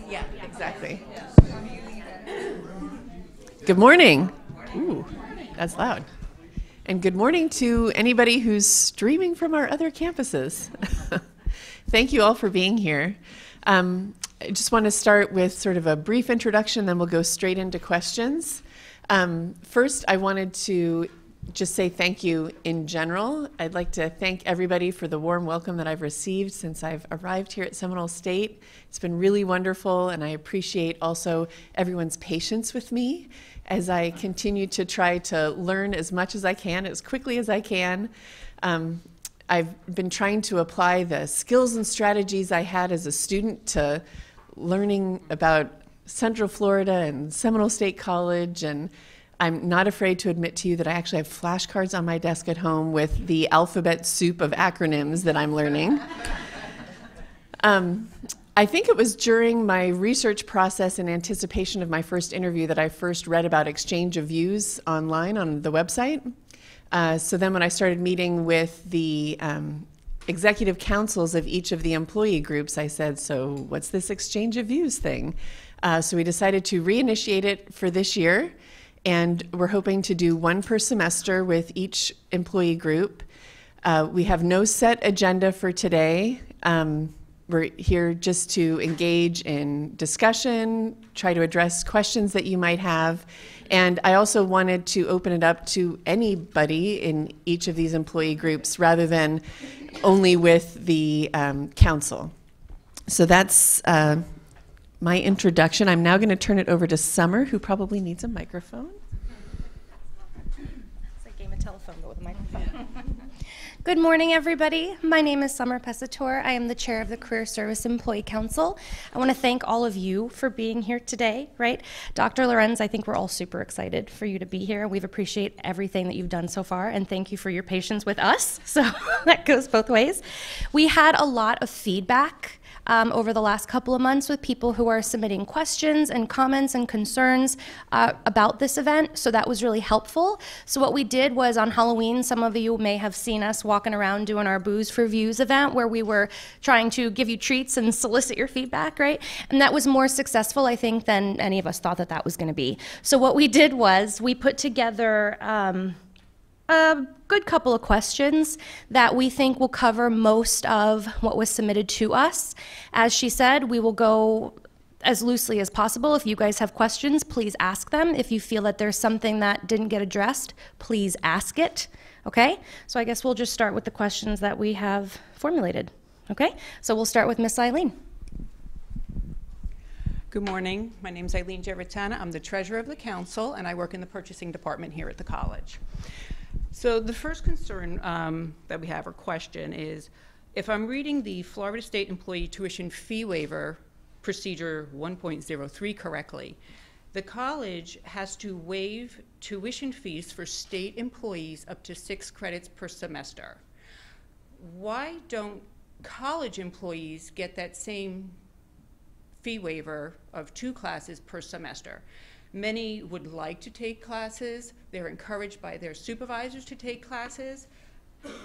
Yeah, exactly. Good morning. Ooh, that's loud. And good morning to anybody who's streaming from our other campuses. Thank you all for being here. I just want to start with sort of a brief introduction, then we'll go straight into questions. First, I wanted to just say thank you in general. I'd like to thank everybody for the warm welcome that I've received since I've arrived here at Seminole State. It's been really wonderful, and I appreciate also everyone's patience with me as I continue to try to learn as much as I can, as quickly as I can. I've been trying to apply the skills and strategies I had as a student to learning about Central Florida and Seminole State College, and I'm not afraid to admit to you that I actually have flashcards on my desk at home with the alphabet soup of acronyms that I'm learning. I think it was during my research process in anticipation of my first interview that I first read about exchange of views online on the website. So then when I started meeting with the executive councils of each of the employee groups, I said, so what's this exchange of views thing? So we decided to reinitiate it for this year. And we're hoping to do one per semester with each employee group. We have no set agenda for today. We're here just to engage in discussion, try to address questions that you might have. And I also wanted to open it up to anybody in each of these employee groups rather than only with the council. So that's my introduction. I'm now going to turn it over to Summer, who probably needs a microphone. It's like a game of telephone, but with a microphone. Good morning, everybody. My name is Summer Pesator. I am the chair of the Career Service Employee Council. I want to thank all of you for being here today, right? Dr. Lorenz, I think we're all super excited for you to be here. We've appreciated everything that you've done so far, and thank you for your patience with us. So that goes both ways. We had a lot of feedback over the last couple of months with people who are submitting questions and comments and concerns about this event, so that was really helpful. So what we did was on Halloween, some of you may have seen us walking around doing our Booze for Views event where we were trying to give you treats and solicit your feedback, right? And that was more successful, I think, than any of us thought that that was going to be. So what we did was we put together a good couple of questions that we think will cover most of what was submitted to us. As she said, we will go as loosely as possible. If you guys have questions, please ask them. If you feel that there's something that didn't get addressed, please ask it, okay? So I guess we'll just start with the questions that we have formulated, okay? So we'll start with Miss Eileen. Good morning. My name is Eileen Gerritana. I'm the treasurer of the council, and I work in the purchasing department here at the college. So the first concern that we have, or question, is if I'm reading the Florida State Employee Tuition Fee Waiver Procedure 1.03 correctly, the college has to waive tuition fees for state employees up to 6 credits per semester. Why don't college employees get that same fee waiver of 2 classes per semester? Many would like to take classes. They're encouraged by their supervisors to take classes,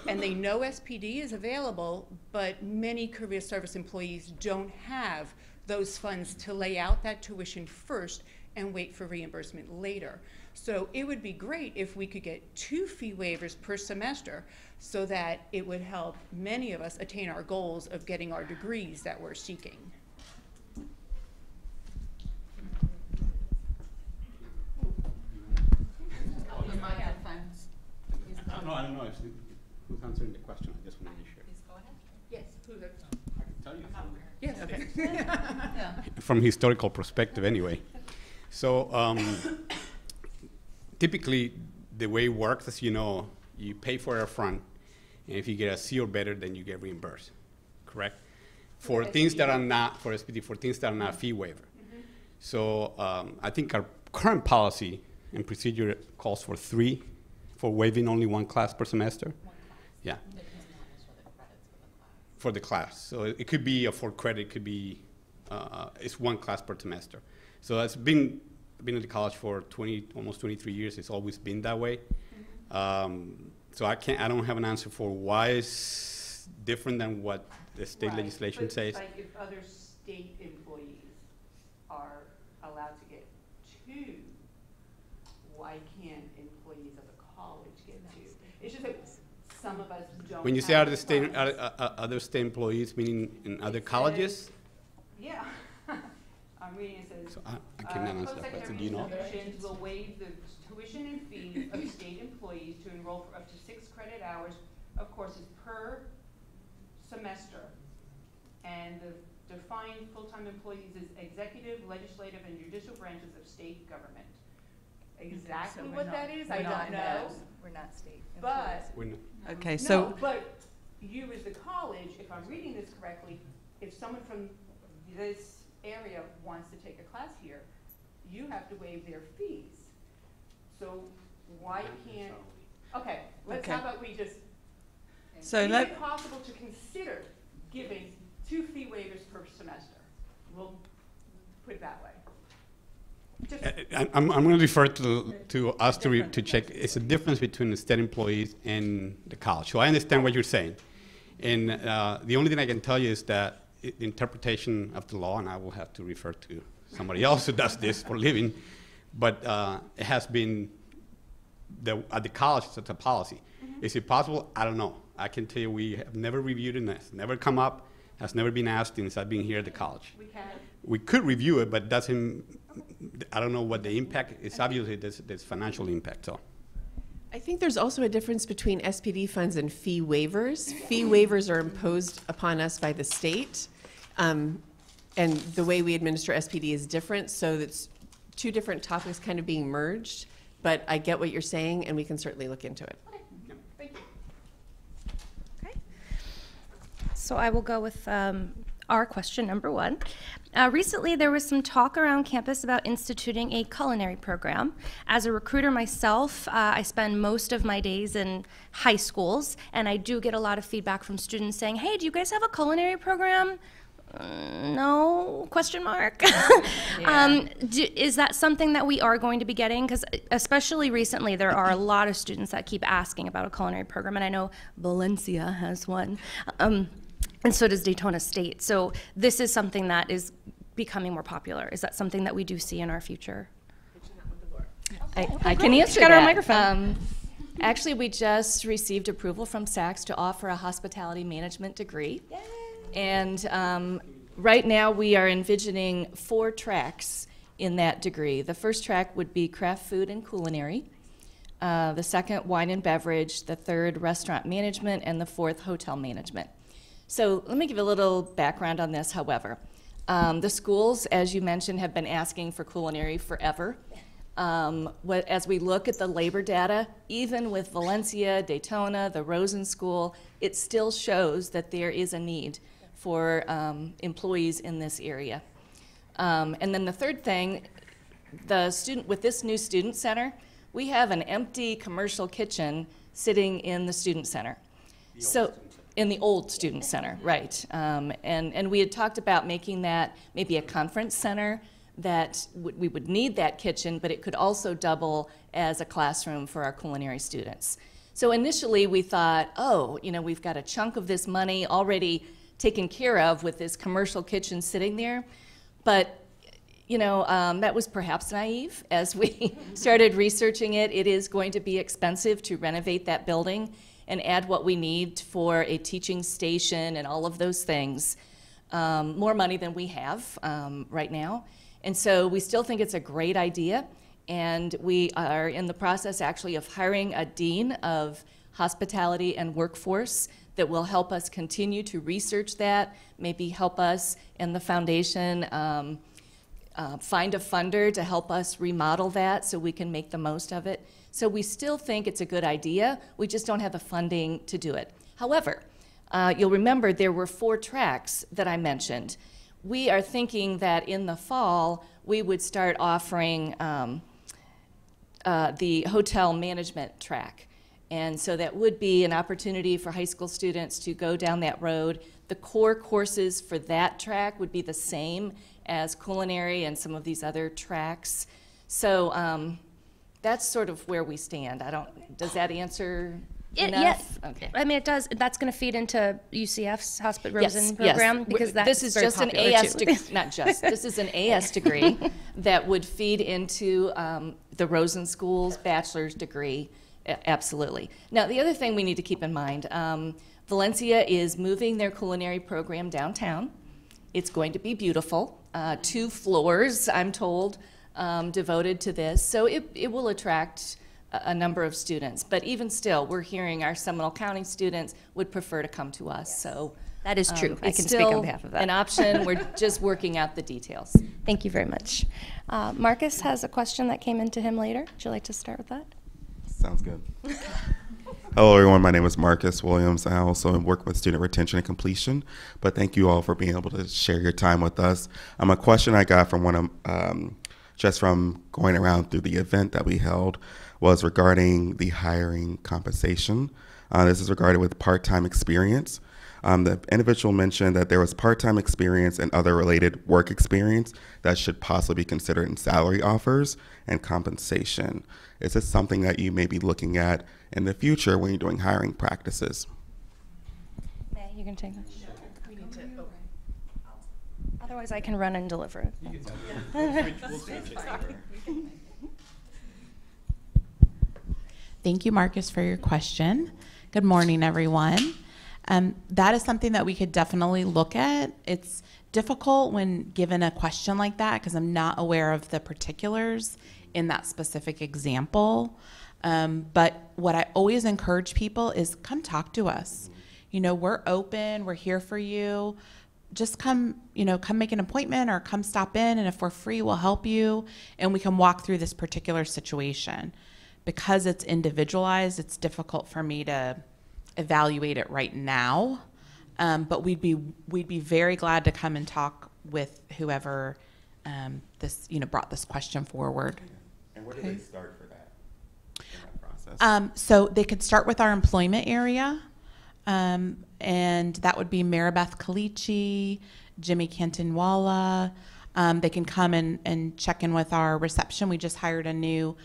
and they know SPD is available, but many career service employees don't have those funds to lay out that tuition first and wait for reimbursement later. So it would be great if we could get 2 fee waivers per semester so that it would help many of us attain our goals of getting our degrees that we're seeking. No, I don't know who's answering the question. I just want to be sure. Please go ahead. Yes, who's it? I can tell you. Yes, okay. From historical perspective anyway. So typically the way it works, as you know, you pay for it up front, and if you get a C or better, then you get reimbursed, correct? For things that are not, for SPD, for things that are not fee waiver. Mm-hmm. So I think our current policy and procedure calls for 3, for waiving only 1 class per semester. 1 class. Yeah. For the class. So it could be a 4 credit, it could be it's one class per semester. So it's been at the college for almost 23 years. It's always been that way. So I don't have an answer for why it's different than what the state Right, legislation but says. like if other state employees are allowed to get 2, why can't employees of the college get 2? It's just that some of us don't. When you say have other state, funds. other state employees, meaning in other It colleges? Yeah. I'm reading, it says. So I cannot answer that question. Do you know? Post-secondary institutions will waive the tuition and fees of state employees to enroll for up to 6 credit hours of courses per semester. And the defined full-time employees is executive, legislative, and judicial branches of state government. Exactly So we're what not- that is, we're I not don't know. those. We're not state But- employees. We're not- Okay, No, so, but you as the college, if I'm reading this correctly, if someone from this area wants to take a class here, you have to waive their fees. So why can't, okay, Okay. how about we just, so is let, it possible to consider giving 2 fee waivers per semester? We'll put it that way. Just, I'm going to refer to us to check. It's a difference between the state employees and the college. So I understand what you're saying. And the only thing I can tell you is that the interpretation of the law, and I will have to refer to somebody else who does this for a living, but it has been, at the college, it's a policy. Is it possible? I don't know. I can tell you we have never reviewed it, and it's never come up, has never been asked since I've been here at the college. we can, We could review it, but doesn't, I don't know what the impact is. Obviously, there's financial impact, so. I think there's also a difference between SPD funds and fee waivers. Fee waivers are imposed upon us by the state, and the way we administer SPD is different, so that's 2 different topics kind of being merged, but I get what you're saying, and we can certainly look into it. okay, thank you. Okay. So I will go with our question number 1. Recently, there was some talk around campus about instituting a culinary program. As a recruiter myself, I spend most of my days in high schools, and I do get a lot of feedback from students saying, hey, do you guys have a culinary program? No, question mark. Is that something that we are going to be getting? Because especially recently, there are a lot of students that keep asking about a culinary program, and I know Valencia has one. And so does Daytona State. So this is something that is becoming more popular. Is that something that we do see in our future? I can answer Got our that. microphone. Actually, we just received approval from SACS to offer a hospitality management degree. And right now, we are envisioning 4 tracks in that degree. The first track would be craft food and culinary. The second, wine and beverage. The third, restaurant management. And the fourth, hotel management. So let me give a little background on this, however. The schools, as you mentioned, have been asking for culinary forever. As we look at the labor data, even with Valencia, Daytona, the Rosen School, it still shows that there is a need for employees in this area. And then the third thing, with this new student center, we have an empty commercial kitchen sitting in the student center. In the old student center, right. And we had talked about making that maybe a conference center, that we would need that kitchen, but it could also double as a classroom for our culinary students. So initially we thought, we've got a chunk of this money already taken care of with this commercial kitchen sitting there. But that was perhaps naive. As we started researching it, it is going to be expensive to renovate that building and add what we need for a teaching station and all of those things, more money than we have right now. And so we still think it's a great idea, and we are in the process actually of hiring a dean of hospitality and workforce that will help us continue to research that, maybe help us in the foundation find a funder to help us remodel that so we can make the most of it. So we still think it's a good idea, we just don't have the funding to do it. However, you'll remember there were 4 tracks that I mentioned. We are thinking that in the fall, we would start offering the hotel management track. And so that would be an opportunity for high school students to go down that road. The core courses for that track would be the same as culinary and some of these other tracks. So that's sort of where we stand. Does that answer enough? Yeah, Okay. I mean, it does. That's going to feed into UCF's Hospital Rosen program because This is just an AS degree, not just. This is an AS degree that would feed into the Rosen School's bachelor's degree. Absolutely. Now, the other thing we need to keep in mind, Valencia is moving their culinary program downtown. It's going to be beautiful. 2 floors, I'm told, devoted to this. So it will attract a number of students. But even still, we're hearing our Seminole County students would prefer to come to us. Yes. So that is true. I it's can speak on behalf of that. An option. We're just working out the details. Thank you very much. Marcus has a question that came into him later. Would you like to start with that? Sounds good. Hello, everyone. My name is Marcus Williams. I also work with student retention and completion, but thank you all for being able to share your time with us. A question I got from one of, just from going around through the event that we held was regarding the hiring compensation. This is regarding with part-time experience. The individual mentioned that there was part-time experience and other related work experience that should possibly be considered in salary offers and compensation. Is this something that you may be looking at in the future when you're doing hiring practices? May, you can take that. Otherwise, I can run and deliver it. Thank you, Marcus, for your question. Good morning, everyone. That is something that we could definitely look at. It's difficult when given a question like that because I'm not aware of the particulars in that specific example. But what I always encourage people is come talk to us. You know, we're open, we're here for you. Just come make an appointment or come stop in, and if we're free, we'll help you and we can walk through this particular situation. Because it's individualized, it's difficult for me to evaluate it right now, but we'd be very glad to come and talk with whoever brought this question forward. And where do they start for that in that process? So they could start with our employment area, and that would be Maribeth Kalichi, Jimmy Cantonwalla. They can come and check in with our reception. We just hired a new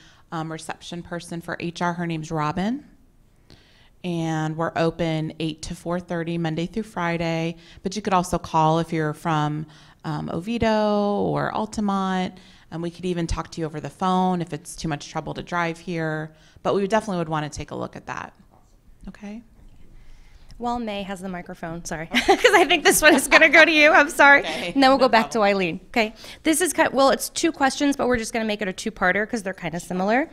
reception person for HR. Her name's Robin. And we're open 8 to 4:30 Monday through Friday. But you could also call if you're from Oviedo or Altamont. And we could even talk to you over the phone if it's too much trouble to drive here. But we definitely would want to take a look at that. Okay? Well, May has the microphone, sorry, because I think this one is going to go to you. I'm sorry. Okay. And then we'll go back to Eileen. Okay. This is it's 2 questions, but we're just going to make it a 2-parter because they're kind of similar.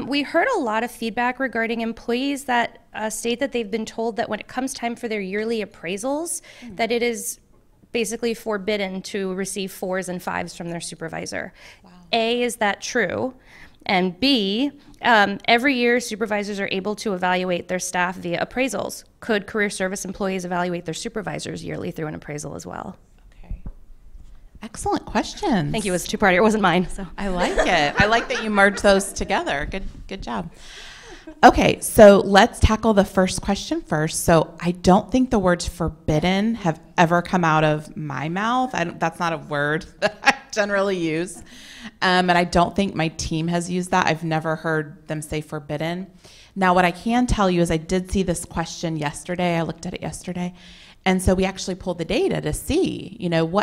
We heard a lot of feedback regarding employees that state that they've been told that when it comes time for their yearly appraisals, that it is basically forbidden to receive 4s and 5s from their supervisor. Wow. A, is that true? And B, every year supervisors are able to evaluate their staff via appraisals. Could career service employees evaluate their supervisors yearly through an appraisal as well? Okay. Excellent questions. Thank you. It was a 2-parter. It wasn't mine. So I like it. I like that you merged those together. Good job. Okay, so let's tackle the first question first. So I don't think the words forbidden have ever come out of my mouth. That's not a word that I generally use. And I don't think my team has used that. I've never heard them say forbidden. Now, what I can tell you is I did see this question yesterday. I looked at it yesterday. And so we actually pulled the data to see,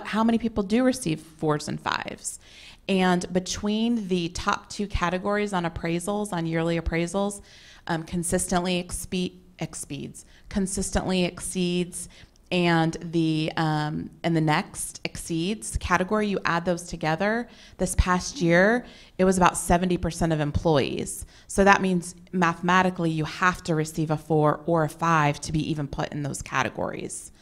how many people do receive 4s and 5s. And between the top 2 categories on appraisals, on yearly appraisals, consistently exceeds, and the next exceeds category, you add those together, this past year, it was about 70% of employees. So that means mathematically you have to receive a 4 or a 5 to be even put in those categories.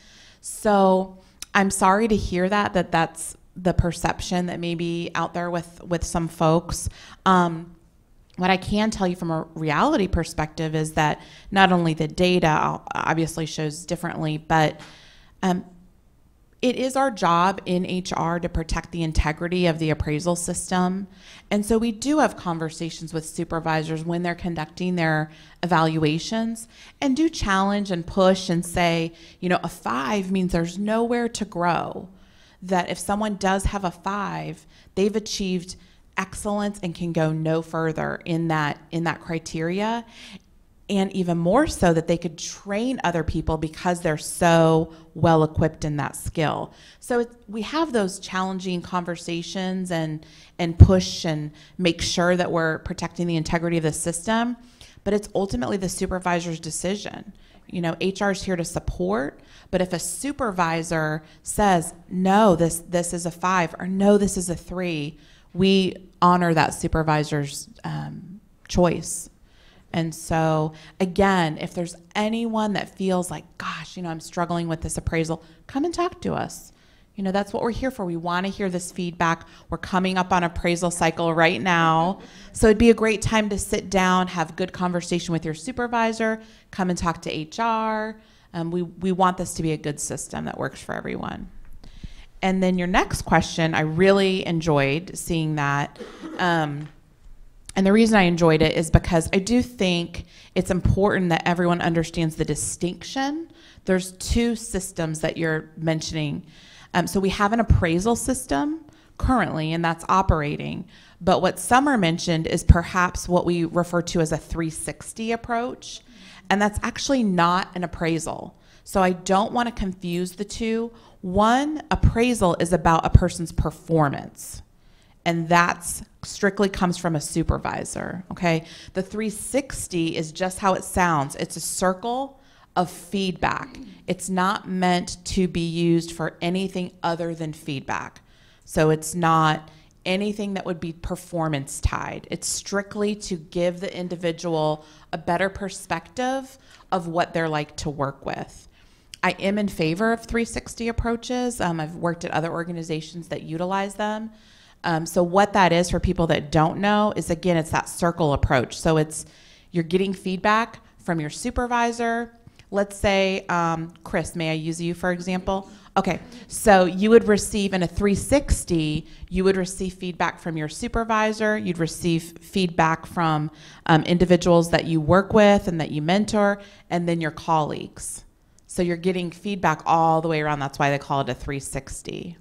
So I'm sorry to hear that's the perception that may be out there with some folks. What I can tell you from a reality perspective is that not only the data obviously shows differently, but it is our job in HR to protect the integrity of the appraisal system. And so we do have conversations with supervisors when they're conducting their evaluations and do challenge and push and say, you know, a 5 means there's nowhere to grow. That if someone does have a 5, they've achieved excellence and can go no further in that criteria. And even more so that they could train other people because they're so well equipped in that skill. So we have those challenging conversations and push and make sure that we're protecting the integrity of the system, but it's ultimately the supervisor's decision. You know, HR is here to support, but if a supervisor says, no, this is a 5, or no, this is a 3, we honor that supervisor's choice. And so, again, if there's anyone that feels like, gosh, you know, I'm struggling with this appraisal, come and talk to us. You know, that's what we're here for. We want to hear this feedback. We're coming up on appraisal cycle right now. So it'd be a great time to sit down, have good conversation with your supervisor, come and talk to HR. We want this to be a good system that works for everyone. And then your next question, I really enjoyed seeing that. And the reason I enjoyed it is because I do think it's important that everyone understands the distinction. There's 2 systems that you're mentioning. So we have an appraisal system currently, and that's operating. But what Summer mentioned is perhaps what we refer to as a 360 approach, and that's actually not an appraisal. So I don't want to confuse the two. One, appraisal is about a person's performance, and that's strictly comes from a supervisor, okay? The 360 is just how it sounds. It's a circle of feedback. It's not meant to be used for anything other than feedback. So it's not anything that would be performance tied. It's strictly to give the individual a better perspective of what they're like to work with. I am in favor of 360 approaches. I've worked at other organizations that utilize them. So what that is for people that don't know is, again, it's that circle approach. So it's you're getting feedback from your supervisor. Let's say, Chris, may I use you for example? Okay, so you would receive in a 360, you would receive feedback from your supervisor, you'd receive feedback from individuals that you work with and that you mentor, and then your colleagues. So you're getting feedback all the way around. That's why they call it a 360.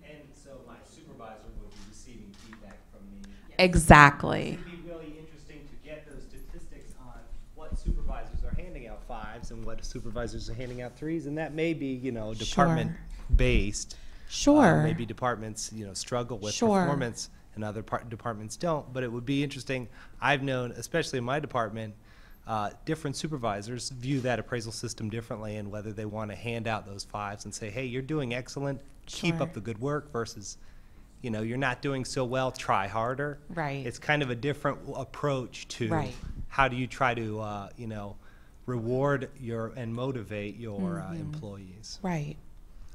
Exactly. It would be really interesting to get those statistics on what supervisors are handing out 5s and what supervisors are handing out 3s, and that may be, you know, department based. Sure. Maybe departments, you know, struggle with performance and other departments don't. But it would be interesting. I've known, especially in my department, different supervisors view that appraisal system differently, and whether they want to hand out those 5s and say, hey, you're doing excellent, keep up the good work, versus, you know, you're not doing so well, try harder. Right. It's kind of a different approach to how do you try to, you know, reward and motivate your employees. Right.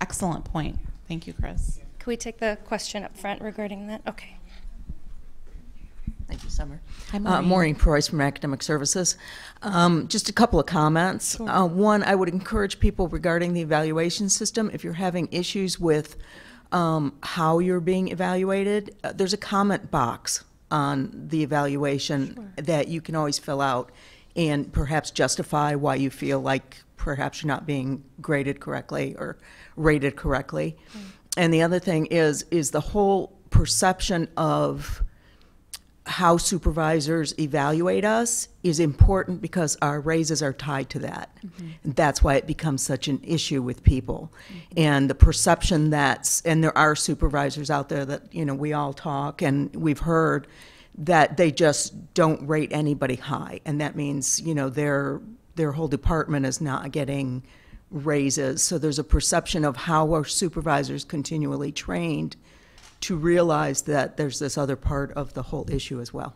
Excellent point. Thank you, Chris. Can we take the question up front regarding that? Okay. Thank you, Summer. Hi, Maureen. Maureen Preuss from Academic Services. Just a couple of comments. Sure. One, I would encourage people regarding the evaluation system, if you're having issues with how you're being evaluated, there's a comment box on the evaluation that you can always fill out and perhaps justify why you feel like perhaps you're not being graded correctly or rated correctly. And the other thing is the whole perception of how supervisors evaluate us is important because our raises are tied to that. And that's why it becomes such an issue with people. And the perception and there are supervisors out there that, you know, we all talk and we've heard that they just don't rate anybody high. And that means, you know, their whole department is not getting raises. So there's a perception of how our supervisors continually trained to realize that there's this other part of the whole issue as well.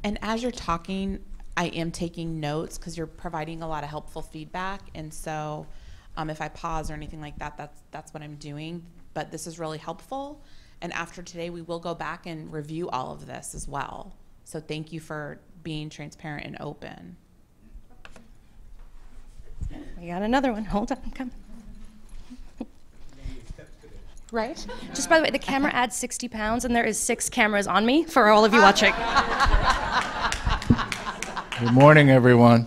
And as you're talking, I am taking notes because you're providing a lot of helpful feedback. And so if I pause or anything like that, that's what I'm doing. But this is really helpful. And after today, we will go back and review all of this as well. So thank you for being transparent and open. We got another one. Hold on. Come. Right? Just by the way, the camera adds 60 pounds, and there is 6 cameras on me for all of you watching. Good morning, everyone.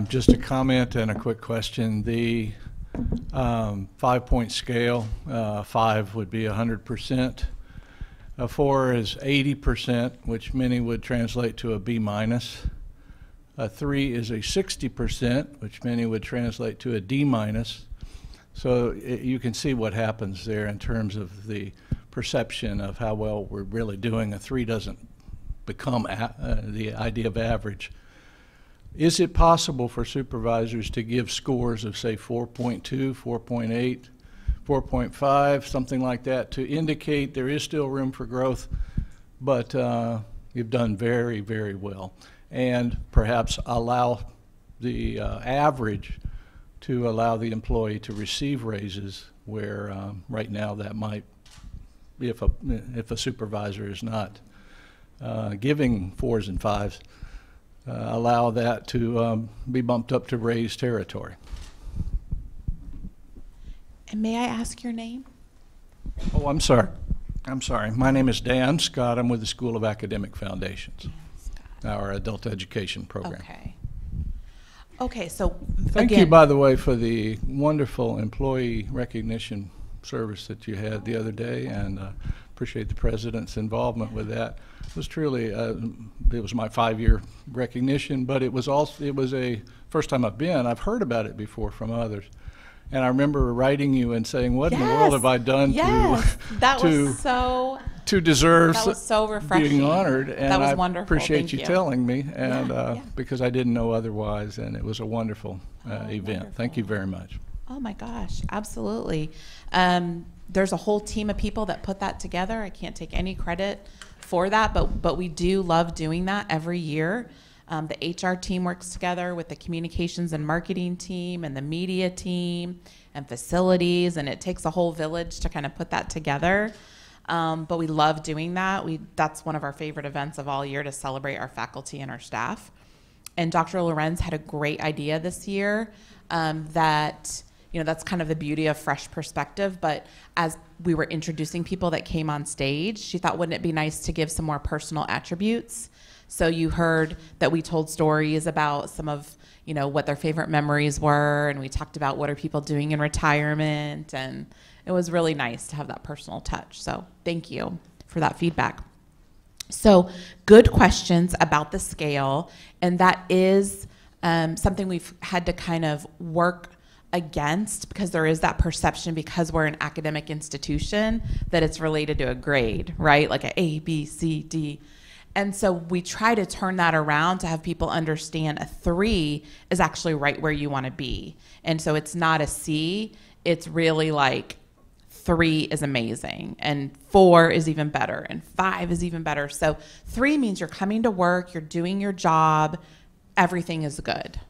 Just a comment and a quick question. The 5-point scale, 5 would be 100%. A 4 is 80%, which many would translate to a B minus. A 3 is a 60%, which many would translate to a D minus. So you can see what happens there in terms of the perception of how well we're really doing. A 3 doesn't become the idea of average. Is it possible for supervisors to give scores of, say, 4.2, 4.8, 4.5, something like that, to indicate there is still room for growth, but you've done very, very well, and perhaps allow the average to allow the employee to receive raises where right now that might, if a supervisor is not giving 4s and 5s, allow that to be bumped up to raise territory. And may I ask your name? Oh, I'm sorry. My name is Dan Scott. I'm with the School of Academic Foundations, our adult education program. Okay, so Thank you, by the way, for the wonderful employee recognition service that you had the other day, and appreciate the president's involvement with that. It was truly, it was my 5-year recognition, but it was a first time I've been. I've heard about it before from others. And I remember writing you and saying, what in the world have I done to deserve being honored? And that was I wonderful. appreciate Thank you telling me, and because I didn't know otherwise, and it was a wonderful event. Wonderful. Thank you very much. Oh my gosh, absolutely. There's a whole team of people that put that together. I can't take any credit for that, but we do love doing that every year. The HR team works together with the communications and marketing team and the media team and facilities, and it takes a whole village to kind of put that together. But we love doing that. That's one of our favorite events of all year, to celebrate our faculty and our staff. And Dr. Lorenz had a great idea this year that, that's kind of the beauty of fresh perspective. But as we were introducing people that came on stage, she thought, wouldn't it be nice to give some more personal attributes? So you heard that we told stories about some of, what their favorite memories were, and we talked about what are people doing in retirement, and it was really nice to have that personal touch. So thank you for that feedback. So good questions about the scale, and that is something we've had to kind of work against, because there is that perception, because we're an academic institution, that it's related to a grade, right? Like a A, B, C, D. And so we try to turn that around to have people understand a 3 is actually right where you want to be. And so it's not a C, it's really like 3 is amazing, and 4 is even better, and 5 is even better. So 3 means you're coming to work, you're doing your job, everything is good.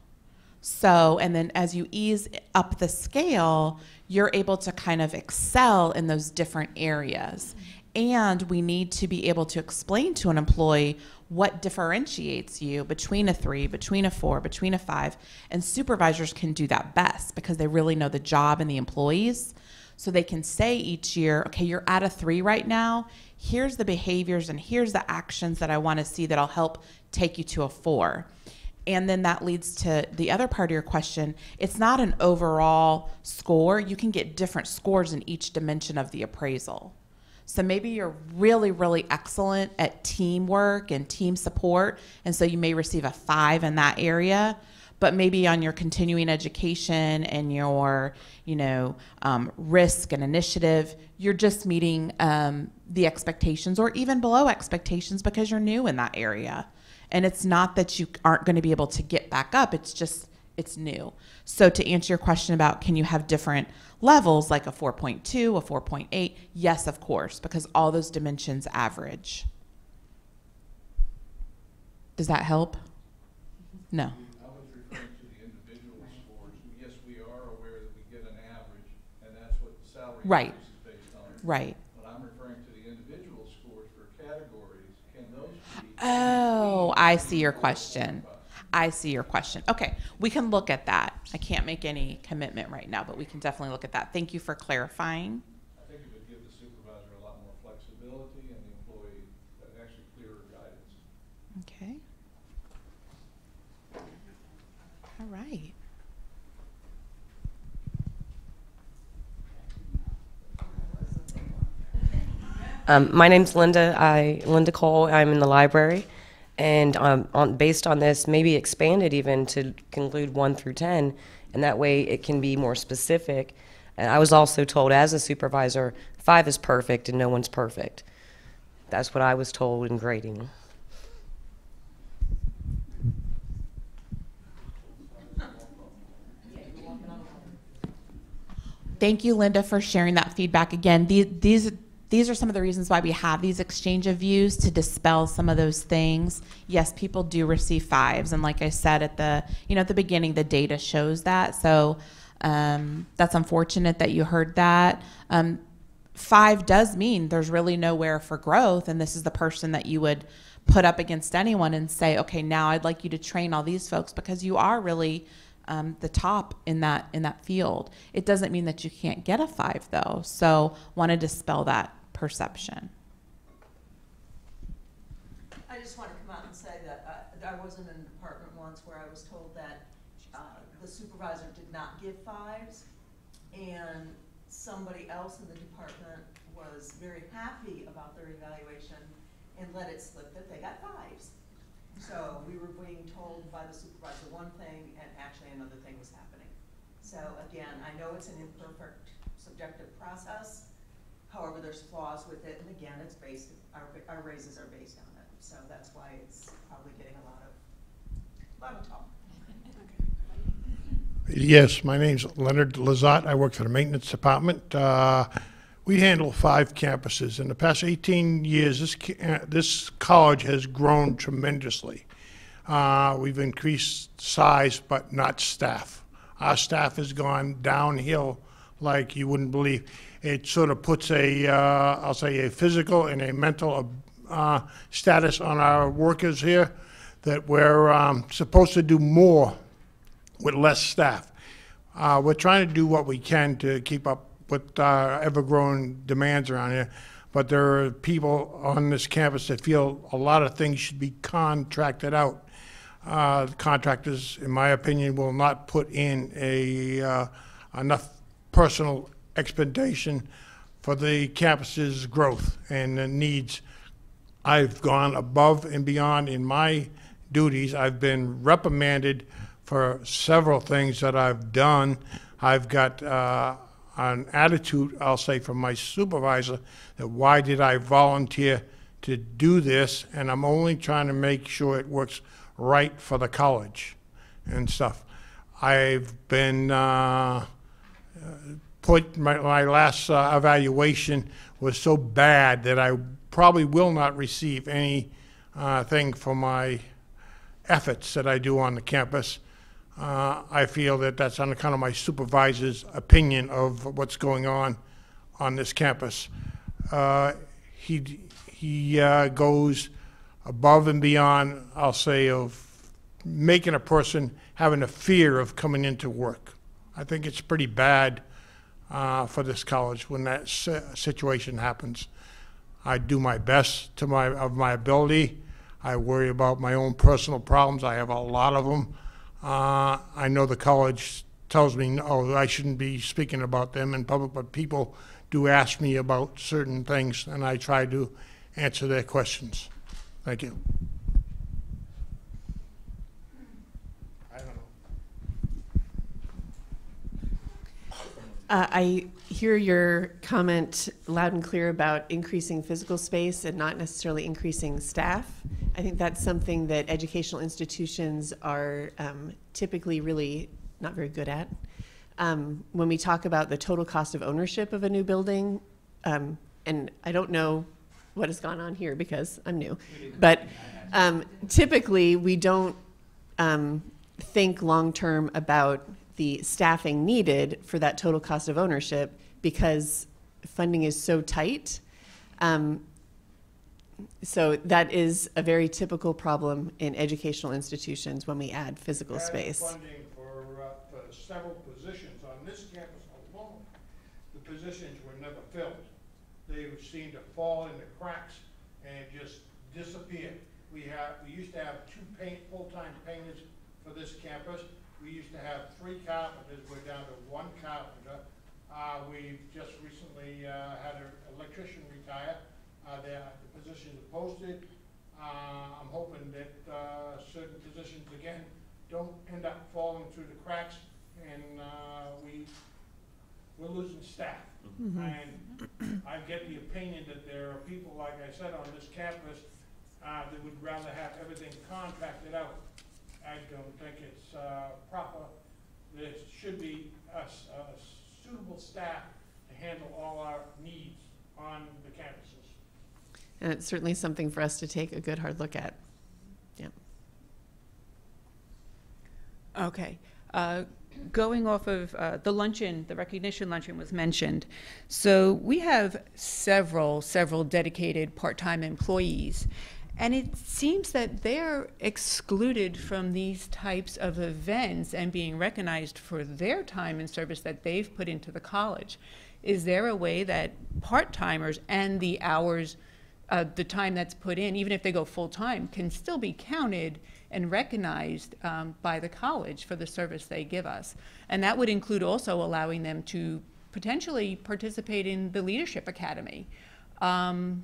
So, and then as you ease up the scale, you're able to kind of excel in those different areas. And we need to be able to explain to an employee what differentiates you between a 3, between a 4, between a 5. And supervisors can do that best because they really know the job and the employees. So they can say each year, okay, you're at a 3 right now. Here's the behaviors and here's the actions that I want to see that'll help take you to a 4. And then that leads to the other part of your question. It's not an overall score. You can get different scores in each dimension of the appraisal. So maybe you're really, really excellent at teamwork and team support, and so you may receive a 5 in that area. But maybe on your continuing education and your, risk and initiative, you're just meeting the expectations or even below expectations because you're new in that area. And it's not that you aren't going to be able to get back up. It's just, it's new. So to answer your question about can you have different levels like a 4.2, a 4.8, yes, of course, because all those dimensions average. Does that help? No. I was referring to the individual scores. Yes, we are aware that we get an average, and that's what the salary Right. increase is based on. Right. But I'm referring to the individual scores for categories. Can those be? Oh, I see your question. I see your question. Okay, we can look at that. I can't make any commitment right now, but we can definitely look at that. Thank you for clarifying. I think it would give the supervisor a lot more flexibility and the employee actually clearer guidance. Okay. All right. My name's Linda Cole. I'm in the library, and based on this, maybe expanded even to conclude 1 through 10, and that way it can be more specific. And I was also told as a supervisor, 5 is perfect and no one's perfect. That's what I was told in grading. Thank you, Linda, for sharing that feedback. Again, these are some of the reasons why we have these exchange of views, to dispel some of those things. Yes, people do receive 5s, and like I said at the beginning, the data shows that. So that's unfortunate that you heard that. 5 does mean there's really nowhere for growth, and this is the person that you would put up against anyone and say, okay, now I'd like you to train all these folks because you are really the top in that field. It doesn't mean that you can't get a 5 though. So want to dispel that perception. I just want to come out and say that I was in a department once where I was told that the supervisor did not give 5s, and somebody else in the department was very happy about their evaluation and let it slip that they got 5s. So we were being told by the supervisor one thing, and actually another thing was happening. So again, I know it's an imperfect, subjective process. However, there's flaws with it, and again, it's based, our raises are based on it. So that's why it's probably getting a lot of talk. Yes, my name's Leonard Lazat. I work for the maintenance department. We handle 5 campuses. In the past 18 years, this college has grown tremendously. We've increased size, but not staff. Our staff has gone downhill like you wouldn't believe. It sort of puts I'll say a physical and a mental status on our workers here that we're supposed to do more with less staff. We're trying to do what we can to keep up with ever-growing demands around here, but there are people on this campus that feel a lot of things should be contracted out. The contractors, in my opinion, will not put in enough personal expectation for the campus's growth and the needs. I've gone above and beyond in my duties. I've been reprimanded for several things that I've done. I've got an attitude, I'll say, from my supervisor that why did I volunteer to do this, and I'm only trying to make sure it works right for the college and stuff. I've been my last evaluation was so bad that I probably will not receive any thing for my efforts that I do on the campus. I feel that that's on account of my supervisor's opinion of what's going on this campus. He goes above and beyond, I'll say, of making a person having a fear of coming into work. I think it's pretty bad for this college when that situation happens. I do my best of my ability. I worry about my own personal problems. I have a lot of them. I know the college tells me, no, I shouldn't be speaking about them in public, but people do ask me about certain things, and I try to answer their questions. Thank you. I don't know. I hear your comment loud and clear about increasing physical space and not necessarily increasing staff. I think that's something that educational institutions are typically really not very good at. When we talk about the total cost of ownership of a new building, and I don't know what has gone on here because I'm new, but typically we don't think long-term about the staffing needed for that total cost of ownership because funding is so tight. So that is a very typical problem in educational institutions when we add physical space. Funding for several positions on this campus alone. The positions were never filled. They seemed to fall in the cracks and just disappear. We used to have two full-time painters for this campus. We used to have 3 carpenters. We're down to 1 carpenter. We've just recently had an electrician retire. The positions are posted. I'm hoping that certain positions, again, don't end up falling through the cracks, and we're losing staff. Mm-hmm. And I get the opinion that there are people, like I said, on this campus that would rather have everything contracted out. I don't think it's proper. There should be a suitable staff to handle all our needs on the campuses. And it's certainly something for us to take a good hard look at. Yeah. Okay. Going off of the luncheon, the recognition luncheon was mentioned. So we have several dedicated part-time employees, and it seems that they're excluded from these types of events and being recognized for their time and service that they've put into the college. Is there a way that part-timers and the hours, the time that's put in, even if they go full-time, can still be counted and recognized by the college for the service they give us? And that would include also allowing them to potentially participate in the Leadership Academy. And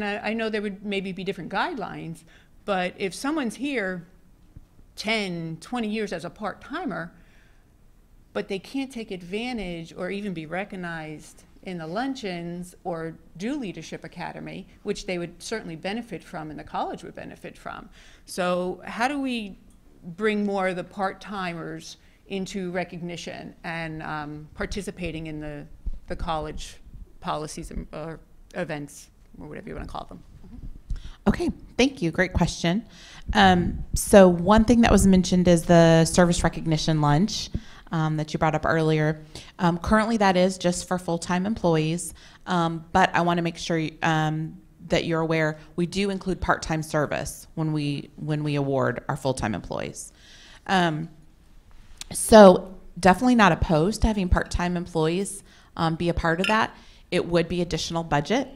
I know there would maybe be different guidelines, but if someone's here 10, 20 years as a part-timer, but they can't take advantage or even be recognized in the luncheons or do Leadership Academy, which they would certainly benefit from and the college would benefit from. So how do we bring more of the part-timers into recognition and participating in the college policies or events, or whatever you want to call them? Okay, thank you. Great question. So one thing that was mentioned is the service recognition lunch that you brought up earlier. Currently, that is just for full-time employees, but I want to make sure that you're aware we do include part-time service when we award our full-time employees. So definitely not opposed to having part-time employees be a part of that. It would be additional budget.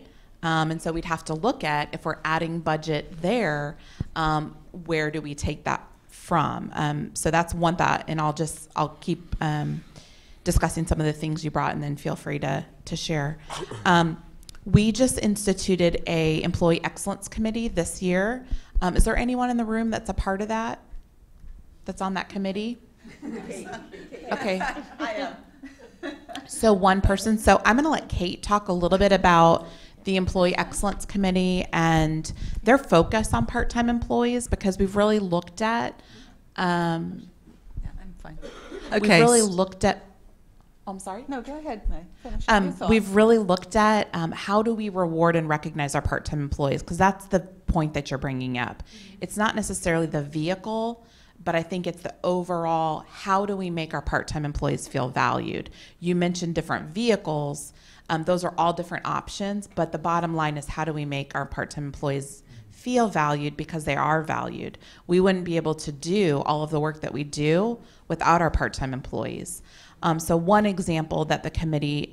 And so we'd have to look at, if we're adding budget there, where do we take that from? So that's one thought, and I'll keep discussing some of the things you brought, and then feel free to share. We just instituted a Employee Excellence Committee this year. Is there anyone in the room that's a part of that, that's on that committee? Okay. I am. So one person. So I'm going to let Kate talk a little bit about the Employee Excellence Committee and their focus on part-time employees, because we've really looked at yeah, I'm fine. We've Okay. really looked at I'm sorry? No, go ahead, May. Finish your thought. We've really looked at how do we reward and recognize our part-time employees, because that's the point that you're bringing up. It's not necessarily the vehicle, but I think it's the overall, how do we make our part-time employees feel valued? You mentioned different vehicles. Those are all different options, but the bottom line is, how do we make our part-time employees feel valued, because they are valued? We wouldn't be able to do all of the work that we do without our part-time employees. So one example that the committee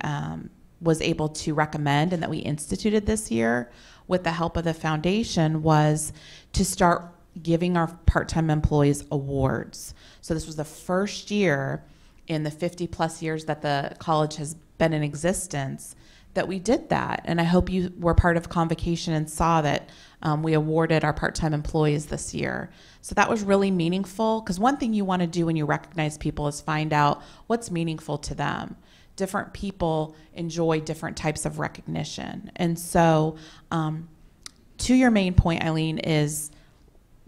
was able to recommend and that we instituted this year with the help of the foundation was to start giving our part-time employees awards. So this was the first year in the 50 plus years that the college has been in existence that we did that. And I hope you were part of Convocation and saw that we awarded our part-time employees this year. So that was really meaningful, because one thing you want to do when you recognize people is find out what's meaningful to them. Different people enjoy different types of recognition. And so to your main point, Eileen, is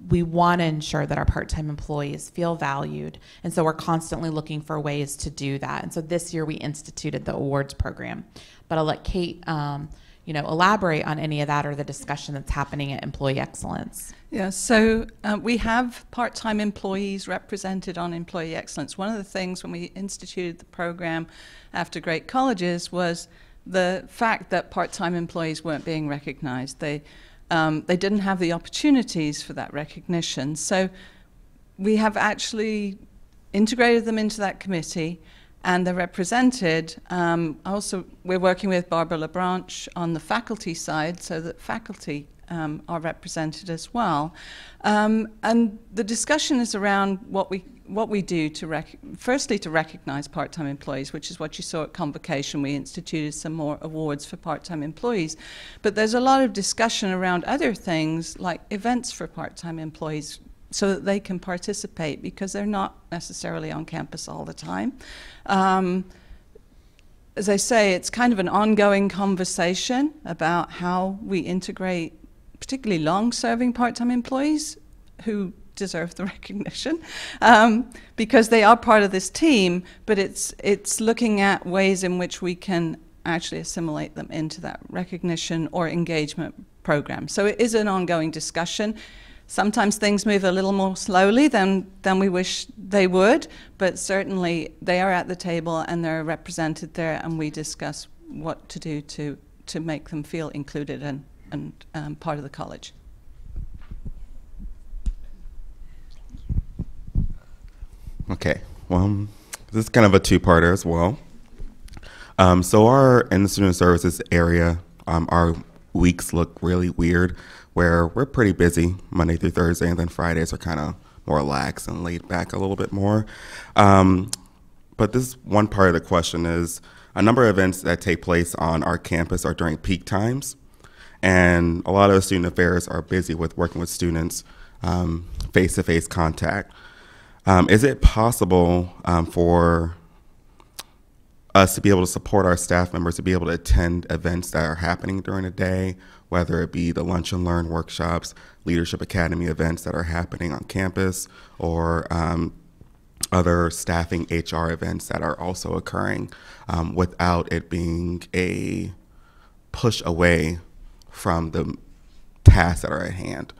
we want to ensure that our part-time employees feel valued. And so we're constantly looking for ways to do that. And so this year we instituted the awards program. But I'll let Kate elaborate on any of that or the discussion that's happening at Employee Excellence. Yeah, so we have part-time employees represented on Employee Excellence. One of the things when we instituted the program after Great Colleges was the fact that part-time employees weren't being recognized. They didn't have the opportunities for that recognition. So we have actually integrated them into that committee, and they're represented. Also, we're working with Barbara LaBranche on the faculty side, so that faculty are represented as well. And the discussion is around what we do to firstly to recognize part-time employees, which is what you saw at Convocation. We instituted some more awards for part-time employees. But there's a lot of discussion around other things like events for part-time employees so that they can participate, because they're not necessarily on campus all the time. As I say, it's kind of an ongoing conversation about how we integrate particularly long-serving part-time employees who deserve the recognition, because they are part of this team, but it's looking at ways in which we can actually assimilate them into that recognition or engagement program. So it is an ongoing discussion. Sometimes things move a little more slowly than we wish they would, but certainly they are at the table and they're represented there, and we discuss what to do to make them feel included and part of the college. Okay, well, this is kind of a two-parter as well. So in the student services area, our weeks look really weird, where we're pretty busy Monday through Thursday, and then Fridays are kind of more relaxed and laid back a little bit more. But this one part of the question is, a number of events that take place on our campus are during peak times, and a lot of student affairs are busy with working with students, face-to-face contact. Is it possible for us to be able to support our staff members to be able to attend events that are happening during the day, whether it be the Lunch and Learn workshops, Leadership Academy events that are happening on campus, or other staffing HR events that are also occurring, without it being a push away from the tasks that are at hand?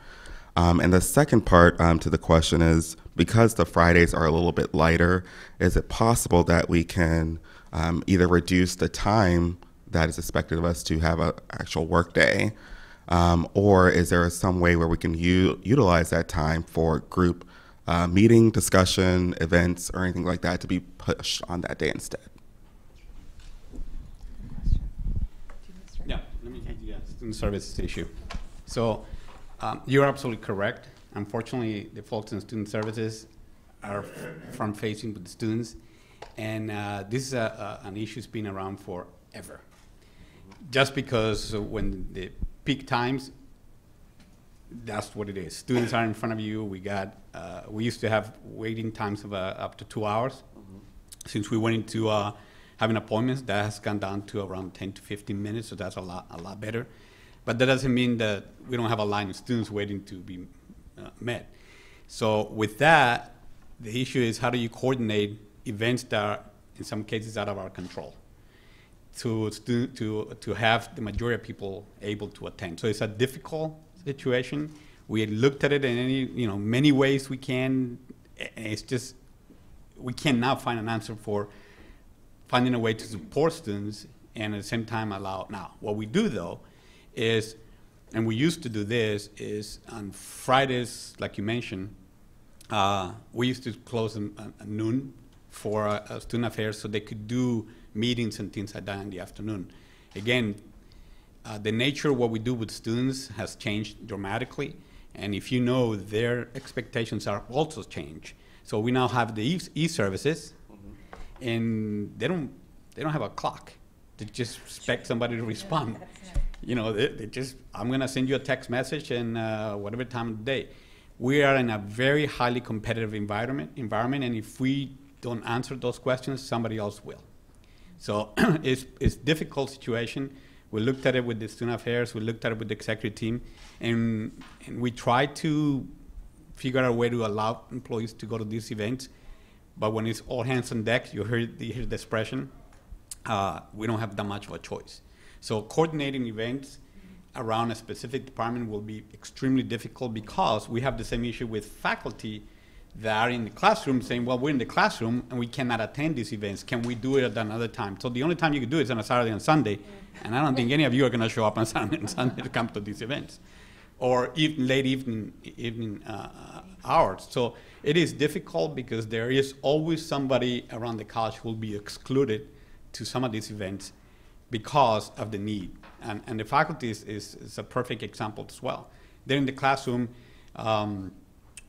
And the second part to the question is, because the Fridays are a little bit lighter, is it possible that we can either reduce the time that is expected of us to have an actual work day, or is there some way where we can utilize that time for group meeting, discussion, events, or anything like that to be pushed on that day instead? Yeah, let me take the student services issue. So you're absolutely correct. Unfortunately, the folks in student services are front-facing with the students, and this is an issue that's been around forever. Just because when the peak times, that's what it is. Students are in front of you. We used to have waiting times of up to 2 hours. Since we went into having appointments, that has gone down to around 10 to 15 minutes, so that's a lot better. But that doesn't mean that we don't have a line of students waiting to be met. So with that, the issue is, how do you coordinate events that are in some cases out of our control to have the majority of people able to attend? So it's a difficult situation. We had looked at it in many ways we can, and it's just, we cannot find an answer for finding a way to support students and at the same time allow. Now, what we do though is, and we used to do this, is on Fridays, like you mentioned, we used to close at noon for student affairs so they could do meetings and things like that in the afternoon. Again, the nature of what we do with students has changed dramatically, and if you know, their expectations are also changed. So we now have the e-services, and they don't have a clock. They just expect somebody to respond. They just, I'm gonna send you a text message and whatever time of the day. We are in a very highly competitive environment, and if we don't answer those questions, somebody else will. So it's a difficult situation. We looked at it with the student affairs, we looked at it with the executive team, and we tried to figure out a way to allow employees to go to these events. But when it's all hands on deck, you hear the expression, we don't have that much of a choice. So coordinating events around a specific department will be extremely difficult, because we have the same issue with faculty that are in the classroom saying, well, we're in the classroom and we cannot attend these events. Can we do it at another time? So the only time you can do it is on a Saturday and Sunday, and I don't think any of you are going to show up on Saturday and Sunday to come to these events, or late evening hours. So it is difficult because there is always somebody around the college who will be excluded to some of these events because of the need. And the faculty is a perfect example as well. They're in the classroom.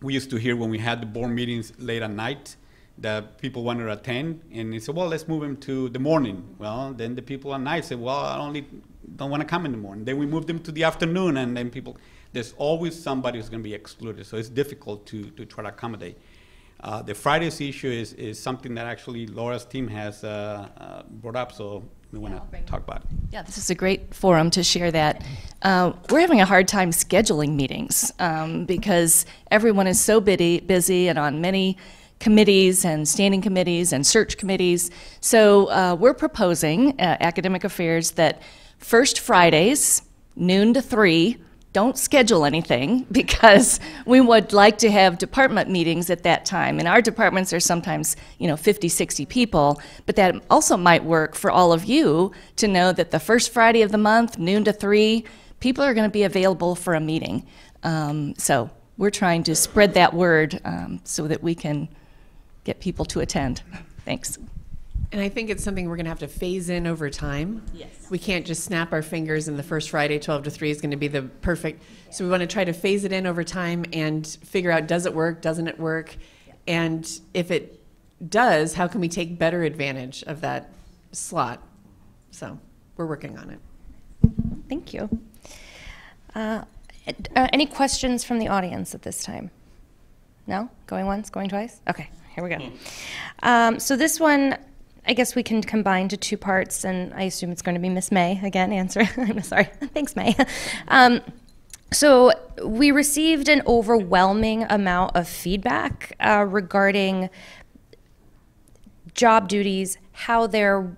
We used to hear when we had the board meetings late at night that people wanted to attend, and they said, well, let's move them to the morning. Well, then the people at night said, well, I don't want to come in the morning. Then we moved them to the afternoon, and then there's always somebody who's going to be excluded, so it's difficult to try to accommodate. The Fridays issue is something that actually Laura's team has brought up, so we want to talk about it. Yeah, this is a great forum to share that. We're having a hard time scheduling meetings because everyone is so busy and on many committees and standing committees and search committees. So we're proposing, Academic Affairs, that first Fridays, noon to 3, don't schedule anything because we would like to have department meetings at that time. And our departments are sometimes, 50, 60 people, but that also might work for all of you to know that the first Friday of the month, noon to 3, people are going to be available for a meeting. So we're trying to spread that word so that we can get people to attend. Thanks. And I think it's something we're going to have to phase in over time. Yes. We can't just snap our fingers and the first Friday, 12 to 3 is going to be the perfect. So we want to try to phase it in over time and figure out, does it work, doesn't it work? And if it does, how can we take better advantage of that slot? So we're working on it. Thank you. Any questions from the audience at this time? No? Going once, going twice? Okay, here we go. So this one, I guess we can combine to 2 parts, and I assume it's going to be Miss May again answering. I'm sorry. Thanks, May. So we received an overwhelming amount of feedback regarding job duties, how they're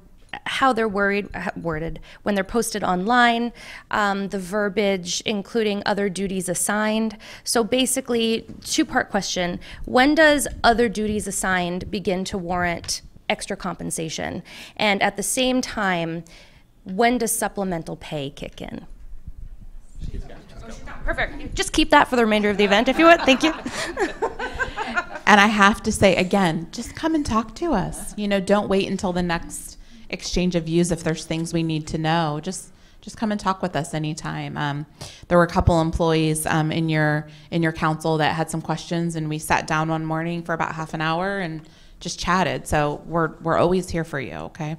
worded when they're posted online, the verbiage, including other duties assigned. So basically, 2-part question. When does other duties assigned begin to warrant extra compensation? And at the same time, when does supplemental pay kick in? Perfect. Just keep that for the remainder of the event, if you would. Thank you. And I have to say, again, just come and talk to us. Don't wait until the next exchange of views if there's things we need to know. Just come and talk with us anytime. There were a couple employees in your council that had some questions, and we sat down one morning for about half an hour and just chatted. So we're always here for you. Okay.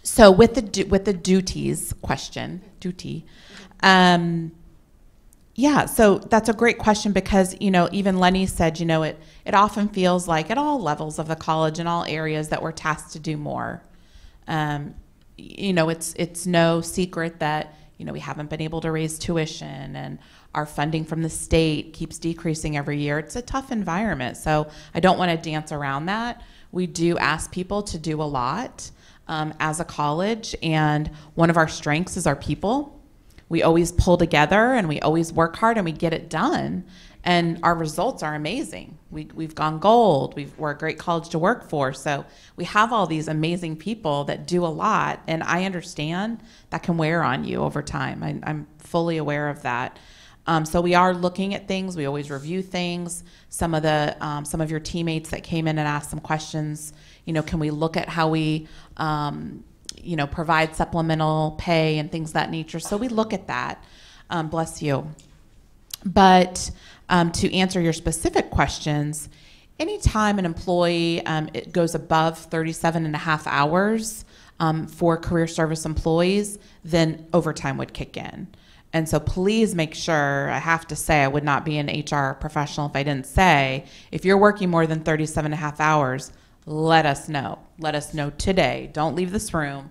So with the duties question, yeah, so that's a great question because, even Lenny said, it often feels like at all levels of the college in all areas that we're tasked to do more. It's no secret that, we haven't been able to raise tuition and our funding from the state keeps decreasing every year. It's a tough environment. So I don't want to dance around that. We do ask people to do a lot as a college, and one of our strengths is our people. We always pull together and we always work hard and we get it done. And our results are amazing. We've gone gold. We're a great college to work for. So we have all these amazing people that do a lot. And I understand that can wear on you over time. I'm fully aware of that. So we are looking at things. We always review things. Some of your teammates that came in and asked some questions, can we look at how we provide supplemental pay and things of that nature. So we look at that. Bless you. But to answer your specific questions, anytime an employee it goes above 37 and a half hours for career service employees, then overtime would kick in. And so please make sure, I have to say, I would not be an HR professional if I didn't say, if you're working more than 37 and a half hours, let us know. Let us know today. Don't leave this room.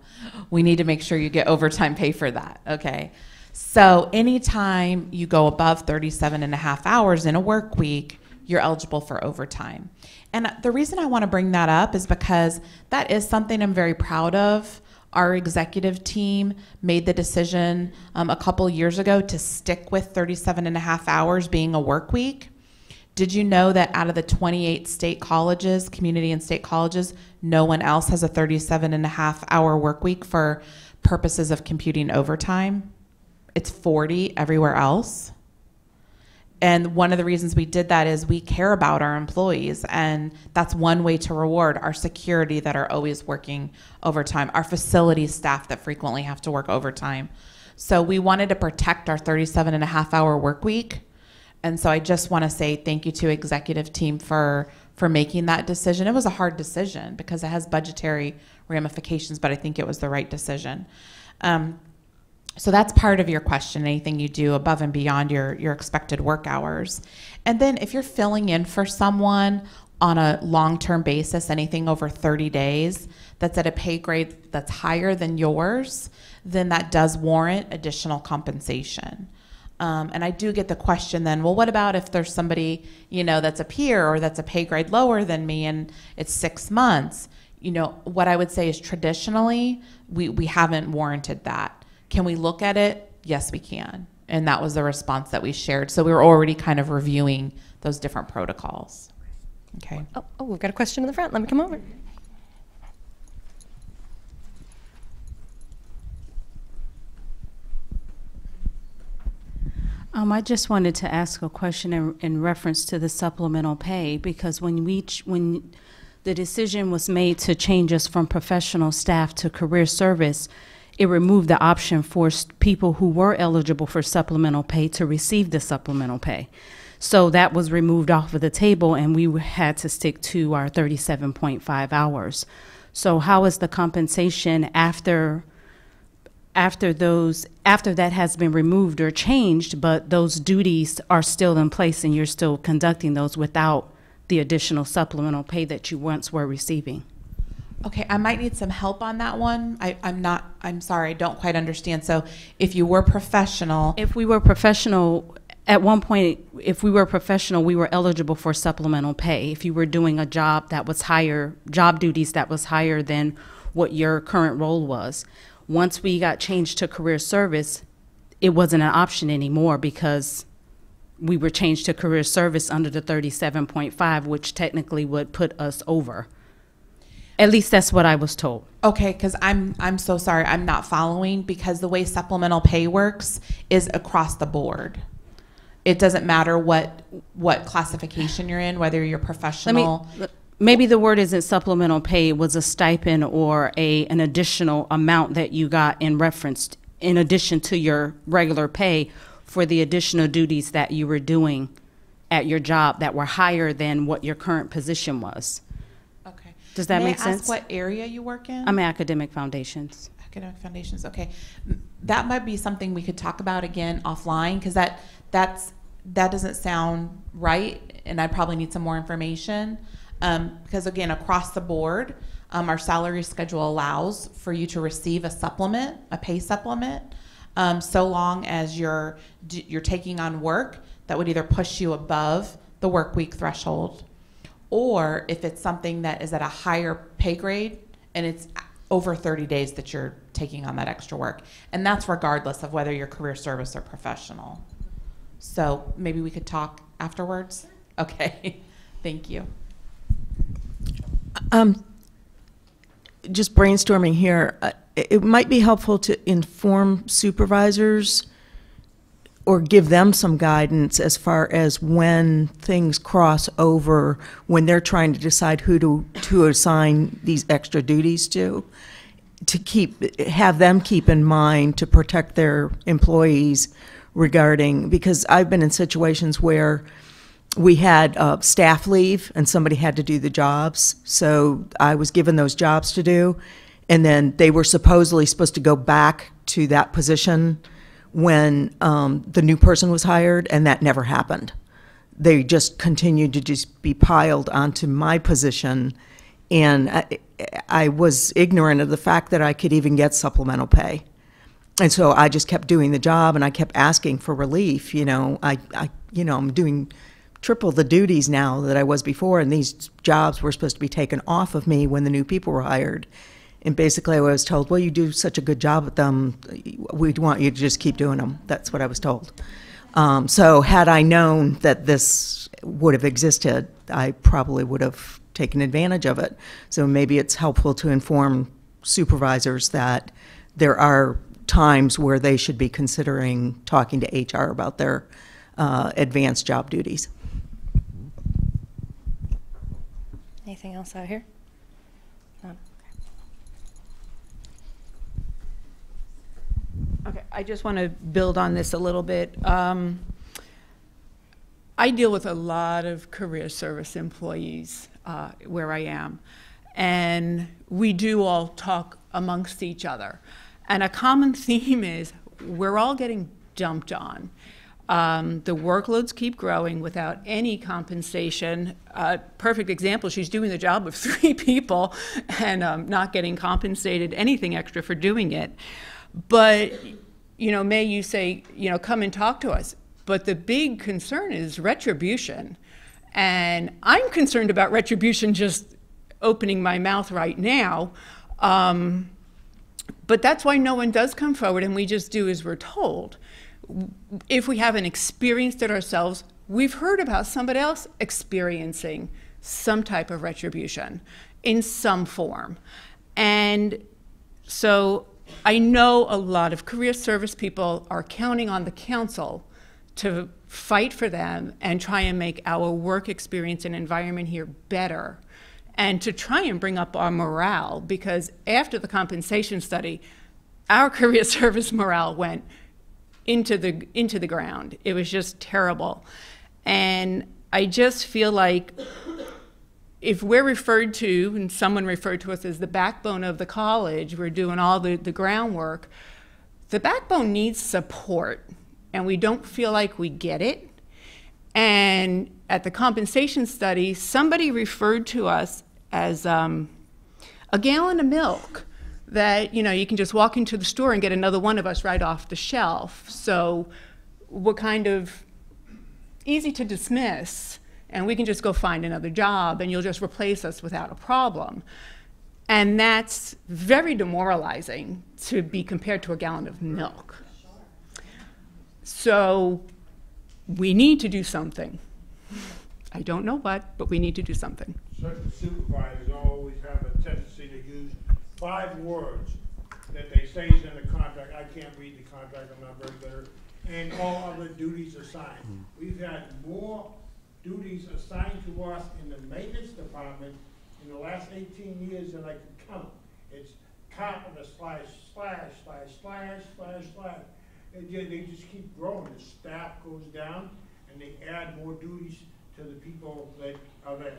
We need to make sure you get overtime pay for that, okay? So anytime you go above 37 and a half hours in a work week, you're eligible for overtime. And the reason I want to bring that up is because that is something I'm very proud of. Our executive team made the decision a couple years ago to stick with 37 and a half hours being a work week Did you know that out of the 28 state colleges, community and state colleges, no one else has a 37.5-hour work week for purposes of computing overtime? It's 40 everywhere else. And one of the reasons we did that is we care about our employees, and that's one way to reward our security that are always working overtime, our facility staff that frequently have to work overtime. So we wanted to protect our 37.5-hour work week. And so I just want to say thank you to executive team for making that decision. It was a hard decision because it has budgetary ramifications, but I think it was the right decision. So that's part of your question, anything you do above and beyond your expected work hours. And then if you're filling in for someone on a long-term basis, anything over 30 days, that's at a pay grade that's higher than yours, then that does warrant additional compensation. And I do get the question then, well, what about if there's somebody, that's a peer or that's a pay grade lower than me and it's 6 months? What I would say is traditionally, we haven't warranted that. Can we look at it? Yes, we can. And that was the response that we shared. So we were already kind of reviewing those different protocols. Okay. Oh, we've got a question in the front. Let me come over. I just wanted to ask a question in reference to the supplemental pay, because when the decision was made to change us from professional staff to career service, it removed the option for people who were eligible for supplemental pay to receive the supplemental pay. So that was removed off of the table, and we had to stick to our 37.5 hours. So how is the compensation after that has been removed or changed, but those duties are still in place and you're still conducting those without the additional supplemental pay that you once were receiving? Okay, I might need some help on that one. I'm sorry, I don't quite understand. So if you were professional. If we were professional, at one point, if we were professional, we were eligible for supplemental pay. If you were doing a job that was higher, job duties that was higher than what your current role was. Once we got changed to career service, it wasn't an option anymore because we were changed to career service under the 37.5, which technically would put us over. At least that's what I was told. Okay, because I'm so sorry, I'm not following, because the way supplemental pay works is across the board. It doesn't matter what classification you're in, whether you're professional. Maybe the word isn't supplemental pay, it was a stipend or an additional amount that you got in reference, in addition to your regular pay, for the additional duties that you were doing at your job that were higher than what your current position was. Okay. Does that make sense? May I ask what area you work in? I'm academic foundations. Academic foundations, okay. That might be something we could talk about again offline, because that doesn't sound right, and I probably need some more information. Because again, across the board, our salary schedule allows for you to receive a supplement, a pay supplement, so long as you're taking on work that would either push you above the work week threshold, or if it's something that is at a higher pay grade and it's over 30 days that you're taking on that extra work. And that's regardless of whether you're career service or professional. So maybe we could talk afterwards? Okay, thank you. Just brainstorming here, it might be helpful to inform supervisors or give them some guidance as far as when things cross over, when they're trying to decide who to assign these extra duties to have them keep in mind to protect their employees regarding, because I've been in situations where we had staff leave and somebody had to do the jobs. So I was given those jobs to do, and then they were supposedly supposed to go back to that position when the new person was hired, and that never happened. They just continued to just be piled onto my position, and I was ignorant of the fact that I could even get supplemental pay. And so I just kept doing the job, and I kept asking for relief. I'm doing triple the duties now that I was before, and these jobs were supposed to be taken off of me when the new people were hired. And basically I was told, well, you do such a good job at them, we'd want you to just keep doing them. That's what I was told. So had I known that this would have existed, I probably would have taken advantage of it. So maybe it's helpful to inform supervisors that there are times where they should be considering talking to HR about their advanced job duties. Anything else out here? No. Okay, I just want to build on this a little bit. I deal with a lot of career service employees where I am, and we do all talk amongst each other. And a common theme is we're all getting dumped on. The workloads keep growing without any compensation. Perfect example, she's doing the job of 3 people and not getting compensated anything extra for doing it. But, you know, May, you say, you know, come and talk to us. But the big concern is retribution. And I'm concerned about retribution just opening my mouth right now. But that's why no one does come forward and we just do as we're told. If we haven't experienced it ourselves, we've heard about somebody else experiencing some type of retribution in some form. And so I know a lot of career service people are counting on the council to fight for them and try and make our work experience and environment here better, and to try and bring up our morale, because after the compensation study, our career service morale went into the ground. It was just terrible. And I just feel like if we're referred to, and someone referred to us as the backbone of the college, we're doing all the groundwork, the backbone needs support, and we don't feel like we get it. And at the compensation study, somebody referred to us as a gallon of milk that, you know, you can just walk into the store and get another one of us right off the shelf. So we're kind of easy to dismiss, and we can just go find another job and you'll just replace us without a problem. And that's very demoralizing to be compared to a gallon of milk. So we need to do something. I don't know what, but we need to do something. Certain supervisors always have a tendency to use 5 words that they say is in the contract. I can't read the contract, I'm not very good. And all other duties assigned. We've had more duties assigned to us in the maintenance department in the last 18 years than I could count. It's carpenter slash slash slash slash slash slash. They just keep growing. The staff goes down and they add more duties to the people that are there.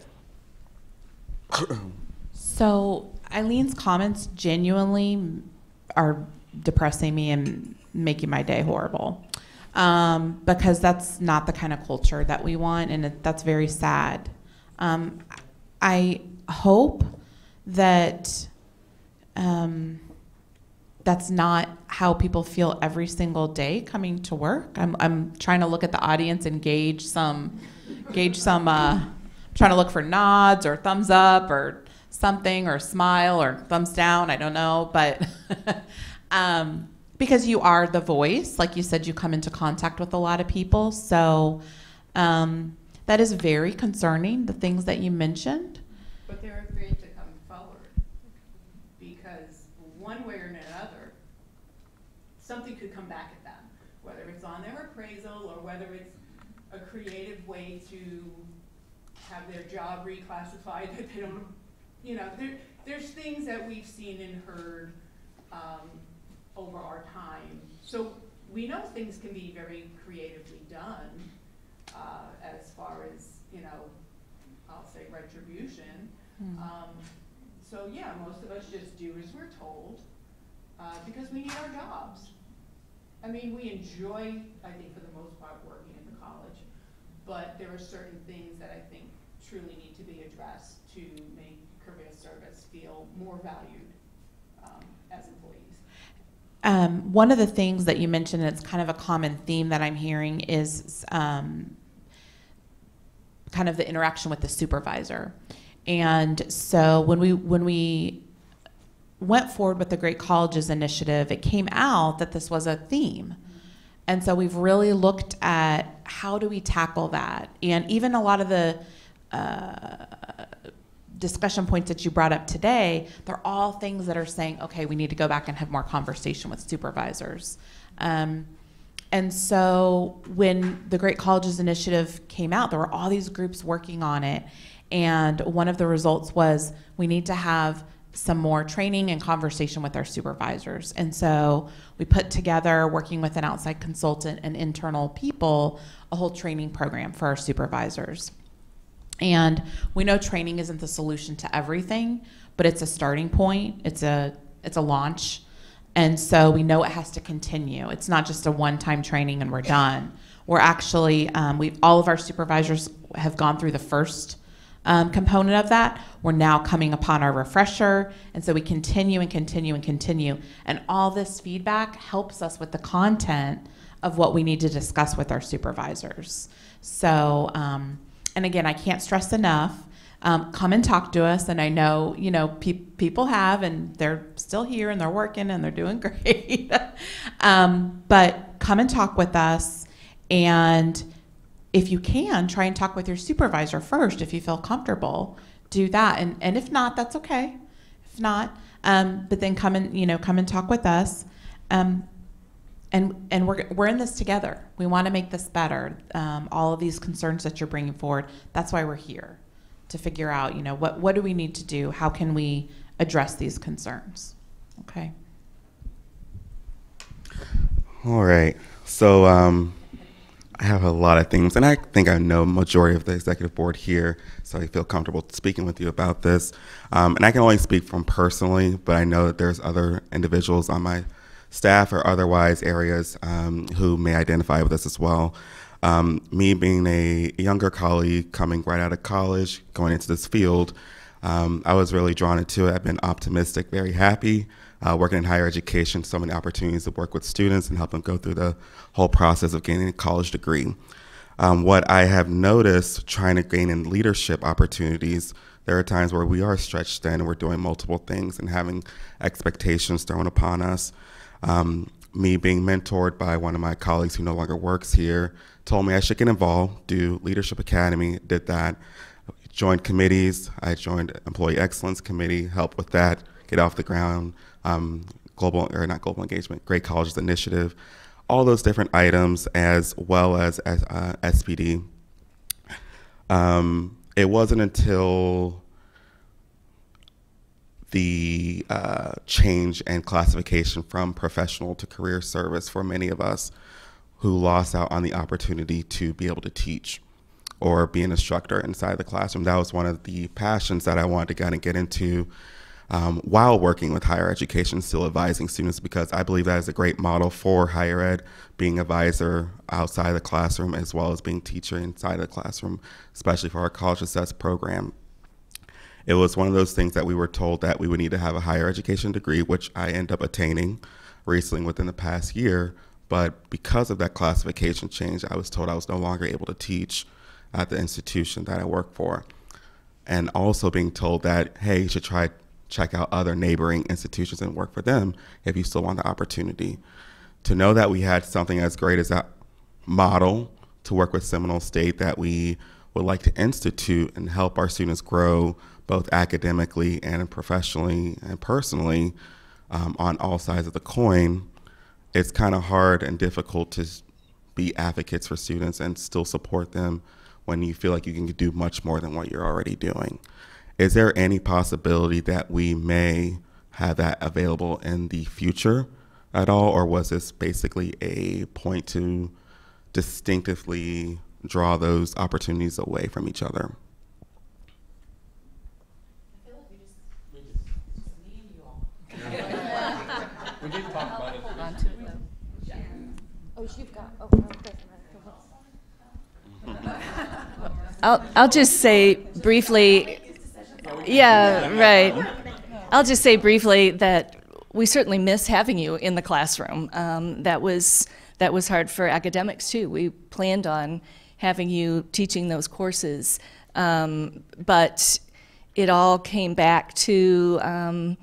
So Eileen's comments genuinely are depressing me and making my day horrible, because that's not the kind of culture that we want, and that's very sad. I hope that that's not how people feel every single day coming to work. I'm trying to look at the audience and gauge some trying to look for nods or thumbs up or something, or smile or thumbs down, I don't know, but because you are the voice, like you said, you come into contact with a lot of people, so that is very concerning, the things that you mentioned. But they're afraid to come forward because one way or another, something could come back at them, whether it's on their appraisal or whether it's a creative way to have their job reclassified that they don't, you know, there's things that we've seen and heard over our time. So we know things can be very creatively done as far as, you know, I'll say retribution. So yeah, most of us just do as we're told because we need our jobs. I mean, we enjoy, I think for the most part, working at the college, but there are certain things that I think truly need to be addressed to make career service feel more valued as employees. One of the things that you mentioned, and it's kind of a common theme that I'm hearing, is kind of the interaction with the supervisor. And so when we went forward with the Great Colleges Initiative, it came out that this was a theme. And so we've really looked at how do we tackle that. And even a lot of the discussion points that you brought up today, they're all things that are saying, okay, we need to go back and have more conversation with supervisors. And so when the Great Colleges Initiative came out, there were all these groups working on it. And one of the results was we need to have some more training and conversation with our supervisors. And so we put together, working with an outside consultant and internal people, a whole training program for our supervisors. And we know training isn't the solution to everything, but it's a starting point. It's a launch. And so we know it has to continue. It's not just a one-time training and we're done. We're actually, all of our supervisors have gone through the first component of that. We're now coming upon our refresher. And so we continue and continue and continue. And all this feedback helps us with the content of what we need to discuss with our supervisors. So, and again, I can't stress enough, come and talk to us. And I know, people have, and they're still here and they're working and they're doing great. But come and talk with us. And if you can, try and talk with your supervisor first. If you feel comfortable, do that. And if not, that's okay. If not, but then come and talk with us. And we're in this together. We want to make this better. All of these concerns that you're bringing forward, that's why we're here, to figure out, what do we need to do? How can we address these concerns? Okay. All right. So I have a lot of things, and I think I know majority of the executive board here, so I feel comfortable speaking with you about this. And I can only speak from personally, but I know that there's other individuals on my staff or otherwise areas who may identify with this as well. Me being a younger colleague coming right out of college, going into this field, I was really drawn into it. I've been optimistic, very happy, working in higher education, so many opportunities to work with students and help them go through the whole process of gaining a college degree. What I have noticed trying to gain in leadership opportunities, there are times where we are stretched thin and we're doing multiple things and having expectations thrown upon us. Me being mentored by one of my colleagues who no longer works here, told me I should get involved, do Leadership Academy, did that, joined committees. I joined Employee Excellence Committee, helped with that, get off the ground, not global engagement, Great Colleges Initiative, all those different items, as well as SPD. It wasn't until the change and classification from professional to career service for many of us who lost out on the opportunity to be able to teach or be an instructor inside the classroom. That was one of the passions that I wanted to kind of get into while working with higher education, still advising students, because I believe that is a great model for higher ed, being advisor outside the classroom as well as being teacher inside the classroom, especially for our college success program. It was one of those things that we were told that we would need to have a higher education degree, which I ended up attaining recently within the past year. But because of that classification change, I was told I was no longer able to teach at the institution that I work for. And also being told that, hey, you should check out other neighboring institutions and work for them if you still want the opportunity. To know that we had something as great as that model to work with Seminole State that we would like to institute and help our students grow both academically and professionally and personally on all sides of the coin, it's kind of hard and difficult to be advocates for students and still support them when you feel like you can do much more than what you're already doing. Is there any possibility that we may have that available in the future at all, or was this basically a point to distinctively draw those opportunities away from each other? I feel like we just me and you all. We did talk about it. Oh, you've got, I'll just say briefly, yeah, right. I'll just say briefly that we certainly miss having you in the classroom. That was hard for academics too. We planned on having you teaching those courses, but it all came back to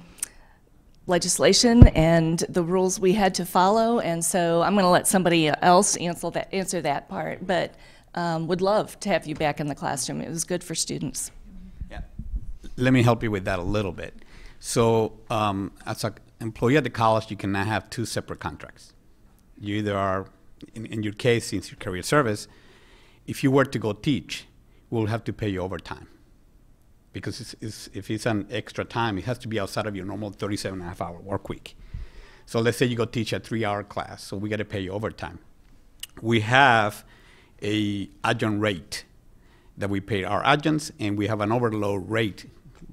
legislation and the rules we had to follow, and so I'm going to let somebody else answer that part, but would love to have you back in the classroom. It was good for students. Yeah. Let me help you with that a little bit. So as an employee at the college, you cannot have two separate contracts. You either are, in your case, since your career service, if you were to go teach, we'll have to pay you overtime. Because if it's an extra time, it has to be outside of your normal 37.5-hour work week. So let's say you go teach a 3-hour class, so we got to pay you overtime. We have a adjunct rate that we pay our adjuncts, and we have an overload rate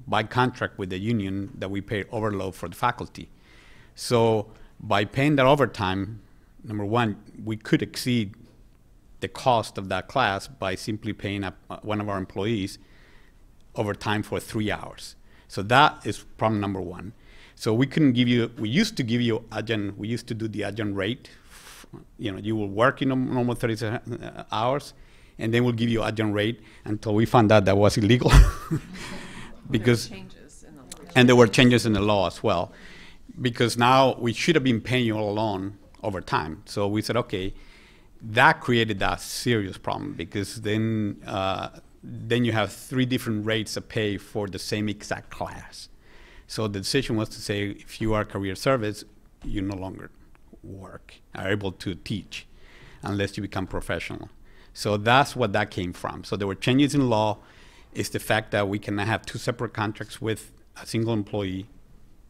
by contract with the union that we pay overload for the faculty. So by paying that overtime, number one, we could exceed the cost of that class by simply paying one of our employees overtime for 3 hours. So that is problem number one. So we couldn't give you, we used to give you adjunct, we used to do the adjunct rate. You know, you will work in normal 30 hours, and then we'll give you adjunct rate until we found out that was illegal. Because, and there were changes in the law as well. Because now we should have been paying you all along over time. So we said, okay, that created that serious problem, because then you have 3 different rates of pay for the same exact class. So the decision was to say, if you are career service, you no longer are able to teach unless you become professional. So that's what that came from. So there were changes in law. It's the fact that we cannot have 2 separate contracts with a single employee,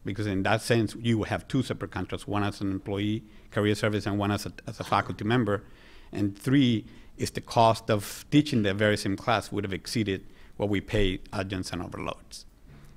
because in that sense, you will have 2 separate contracts, one as an employee, career service, and one as a faculty member. And 3 is the cost of teaching the very same class would have exceeded what we pay adjuncts and overloads.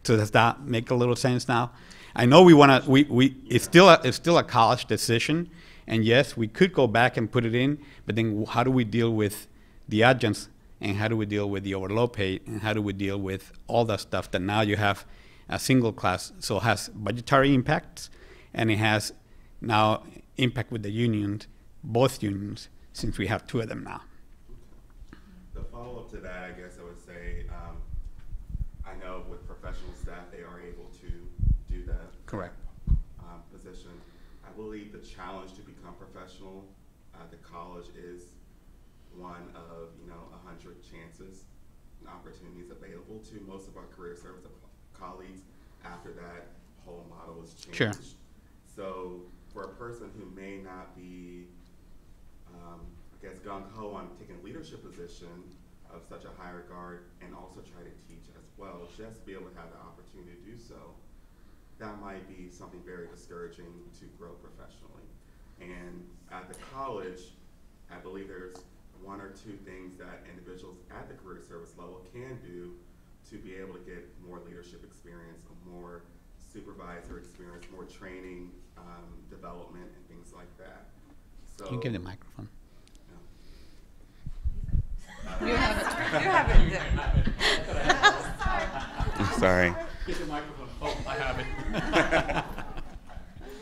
So does that make a little sense now? I know we want to, it's still a college decision, and yes, we could go back and put it in, but then how do we deal with the adjuncts, and how do we deal with the overload pay, and how do we deal with all that stuff that now you have a single class, so it has budgetary impacts, and it has now impact with the unions, both unions, since we have 2 of them now. The follow-up to that, I guess I would say, I know with professional staff, they are able to do that. Correct. Position. I believe the challenge to become professional at the college is one of, 100 chances and opportunities available to most of our career service colleagues after that whole model is changed. Sure. So for a person who may not be I guess gung-ho on taking a leadership position of such a high regard and also try to teach as well, just to be able to have the opportunity to do so, that might be something very discouraging to grow professionally. And at the college, I believe there's 1 or 2 things that individuals at the career service level can do to be able to get more leadership experience, more supervisor experience, more training, development, and things like that. So, Can you give the microphone? You have it. You have it. Sorry. Get the microphone. Oh, I have it.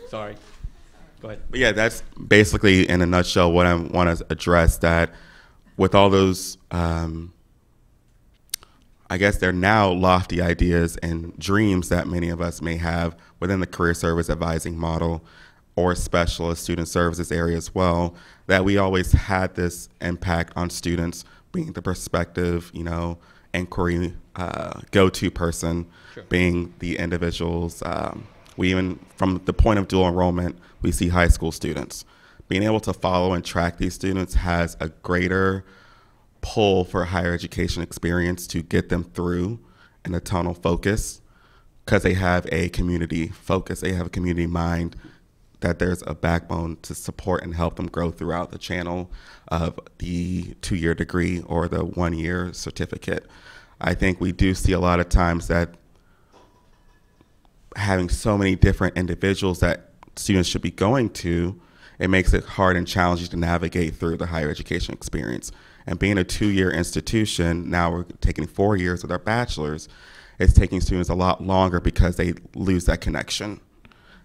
Sorry. Go ahead. But yeah, that's basically in a nutshell what I want to address, that with all those, I guess they're now lofty ideas and dreams that many of us may have within the career service advising model or specialist student services area as well, that we always had this impact on students being the perspective, inquiry go-to person, Sure. being the individuals. We even, from the point of dual enrollment, we see high school students. Being able to follow and track these students has a greater pull for higher education experience to get them through in a tunnel focus, because they have a community focus, they have a community mind, that there's a backbone to support and help them grow throughout the channel of the 2-year degree or the 1-year certificate. I think we do see a lot of times that having so many different individuals that students should be going to, it makes it hard and challenging to navigate through the higher education experience. And being a 2-year institution, now we're taking 4 years with our bachelor's, it's taking students a lot longer because they lose that connection.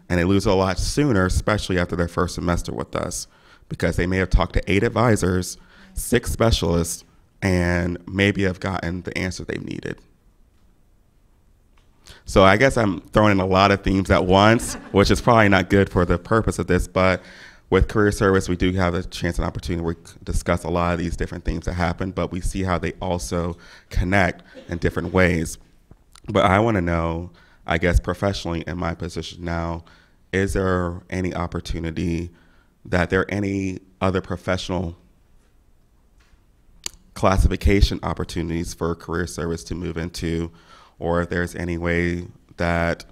And they lose it a lot sooner, especially after their first semester with us, because they may have talked to 8 advisors, 6 specialists, and maybe have gotten the answer they've needed. So I guess I'm throwing in a lot of themes at once, which is probably not good for the purpose of this, but with career service, we do have a chance and opportunity where we discuss a lot of these different things that happen, but we see how they also connect in different ways. But I want to know, I guess professionally in my position now, is there any opportunity that there are any other professional classification opportunities for career service to move into, or if there's any way that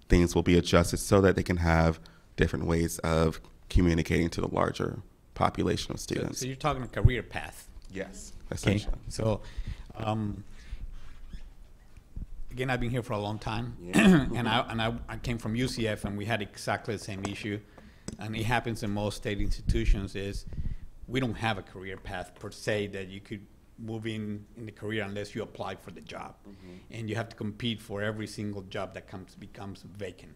things will be adjusted so that they can have different ways of communicating to the larger population of students? So you're talking a career path? Yes, Okay. essentially. So, again, I've been here for a long time, and I came from UCF, and we had exactly the same issue, and it happens in most state institutions. Is we don't have a career path per se that you could move in the career unless you apply for the job, and you have to compete for every single job that becomes vacant.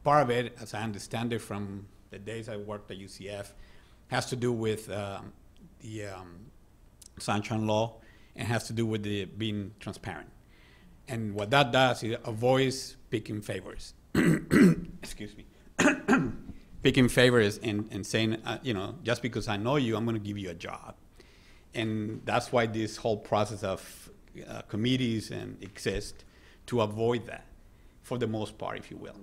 Part of it, as I understand it from the days I worked at UCF, has to do with the Sunshine Law, and has to do with being transparent. And what that does is avoids picking favors. Excuse me. Picking favors and saying, you know, just because I know you, I'm going to give you a job. And that's why this whole process of committees exist, to avoid that, for the most part, if you will.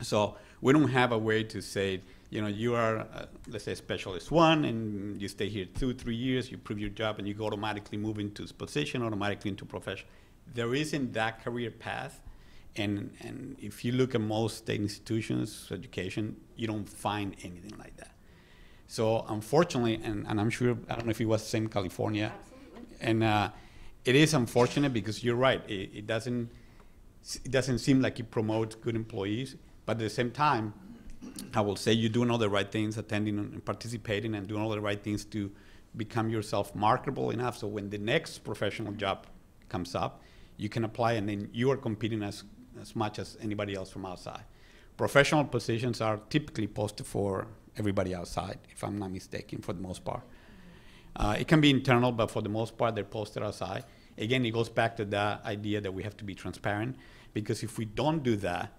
So we don't have a way to say, you know, you are, let's say, specialist 1, and you stay here 2-3 years, you prove your job, and you go automatically move into this position, automatically into profession. There isn't that career path, and if you look at most state institutions, education, you don't find anything like that. So unfortunately, and I'm sure, I don't know if it was the same in California, and it is unfortunate because you're right, it doesn't seem like it promotes good employees, but at the same time, I will say you're doing all the right things, attending and participating and doing all the right things to become yourself marketable enough so when the next professional job comes up, you can apply, and then you are competing as much as anybody else from outside. Professional positions are typically posted for everybody outside, if I'm not mistaken, for the most part. It can be internal, but for the most part, they're posted outside. Again, it goes back to that idea that we have to be transparent, because if we don't do that,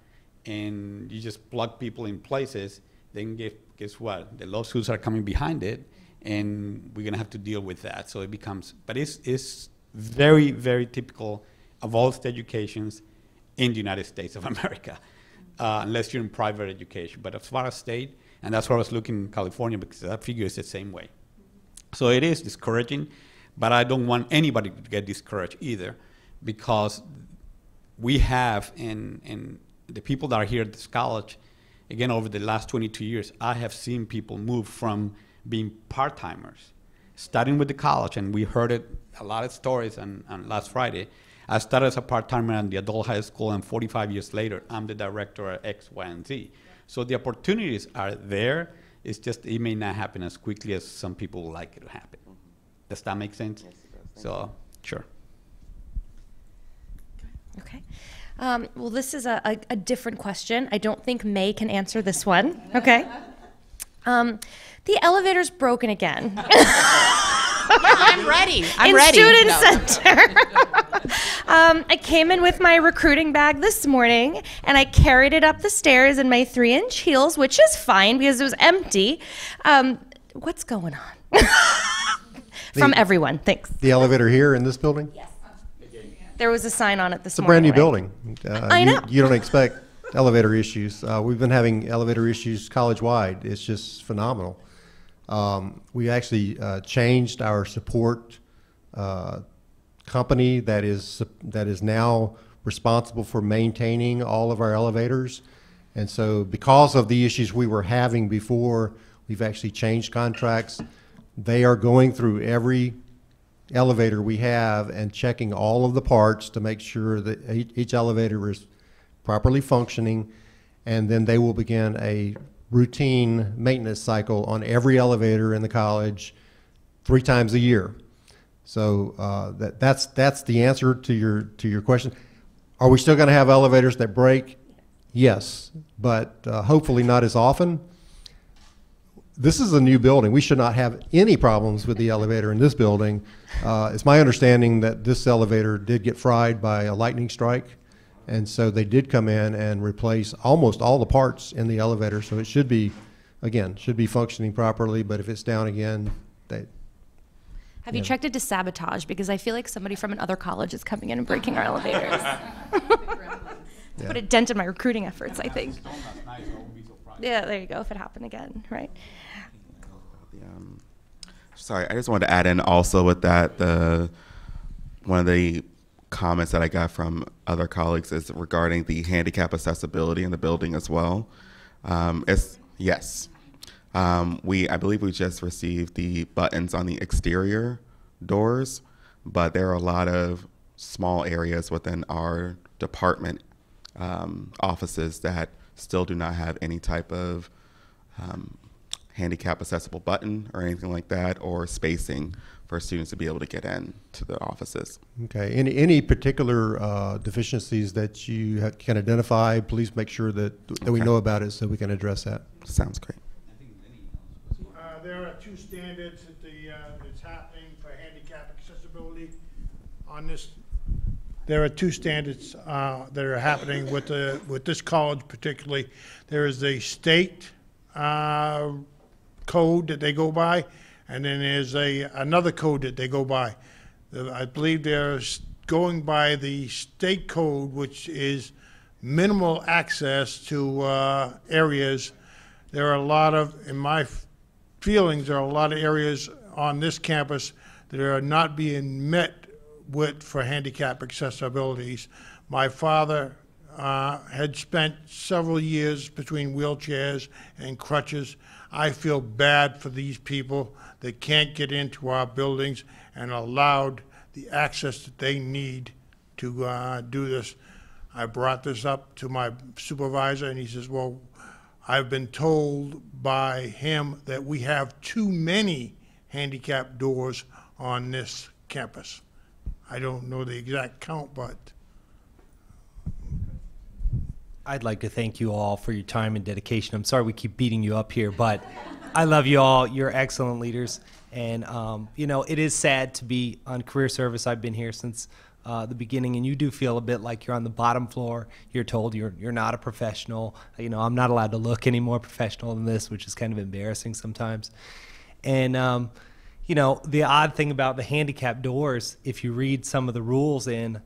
and you just plug people in places, then guess what? The lawsuits are coming behind it, and we're gonna have to deal with that. So it becomes, but it's very, very typical of all state educations in the United States of America, unless you're in private education. But as far as state, and that's why I was looking in California, because that figure is the same way. So it is discouraging, but I don't want anybody to get discouraged either, because we have, and the people that are here at this college, again, over the last 22 years, I have seen people move from being part-timers, starting with the college, and we heard it, a lot of stories on last Friday. I started as a part-timer in the adult high school, and 45 years later, I'm the director at X, Y, and Z. So the opportunities are there. It's just, it may not happen as quickly as some people would like it to happen. Does that make sense? Yes, it does. So, sure. Okay. Well, this is a different question. I don't think May can answer this one. Okay. The elevator's broken again. I'm ready. I'm ready. In Student Center. I came in with my recruiting bag this morning, and I carried it up the stairs in my 3-inch heels, which is fine because it was empty. What's going on? From everyone. Thanks. The elevator here in this building? Yes. There was a sign on it this It's a morning. brand new building. I know. You don't expect elevator issues. We've been having elevator issues college-wide. It's just phenomenal. We actually changed our support company that is now responsible for maintaining all of our elevators. And so because of the issues we were having before, we've actually changed contracts. They are going through every elevator we have and checking all of the parts to make sure that each elevator is properly functioning, and then they will begin a routine maintenance cycle on every elevator in the college 3 times a year. So that's the answer to your question. Are we still going to have elevators that break? Yes, but hopefully not as often. This is a new building. We should not have any problems with the elevator in this building. It's my understanding that this elevator did get fried by a lightning strike, And so they did come in and replace almost all the parts in the elevator. So it should be, again, should be functioning properly. But if it's down again, they. Have you checked it to sabotage? Because I feel like somebody from another college is coming in and breaking our elevators. Put a dent in my recruiting efforts, I think. Yeah, there you go, if it happened again, right? Sorry, I just wanted to add in also with that, one of the comments that I got from other colleagues is regarding the handicap accessibility in the building as well. Yes. I believe we just received the buttons on the exterior doors, but there are a lot of small areas within our department offices that still do not have any type of handicap accessible button or anything like that, or spacing for students to be able to get in to the offices. Okay. Any particular deficiencies that you can identify? Please make sure that we know about it so we can address that. Sounds great. There are two standards that's happening for handicap accessibility on this. There are two standards that are happening with this college particularly. There is a state code that they go by, and then there's another code that they go by. I believe they're going by the state code, which is minimal access to areas. There are a lot of, in my feelings, there are a lot of areas on this campus that are not being met with for handicap accessibilities. My father had spent several years between wheelchairs and crutches. I feel bad for these people that can't get into our buildings and allowed the access that they need to do this. I brought this up to my supervisor, and he says, well, I've been told by him that we have too many handicap doors on this campus. I don't know the exact count, but. I'd like to thank you all for your time and dedication. I'm sorry we keep beating you up here, but I love you all. You're excellent leaders. And, you know, it is sad to be on career service. I've been here since the beginning, and you do feel a bit like you're on the bottom floor. You're told you're not a professional. You know, I'm not allowed to look any more professional than this, which is kind of embarrassing sometimes. And, you know, the odd thing about the handicap doors, if you read some of the rules in,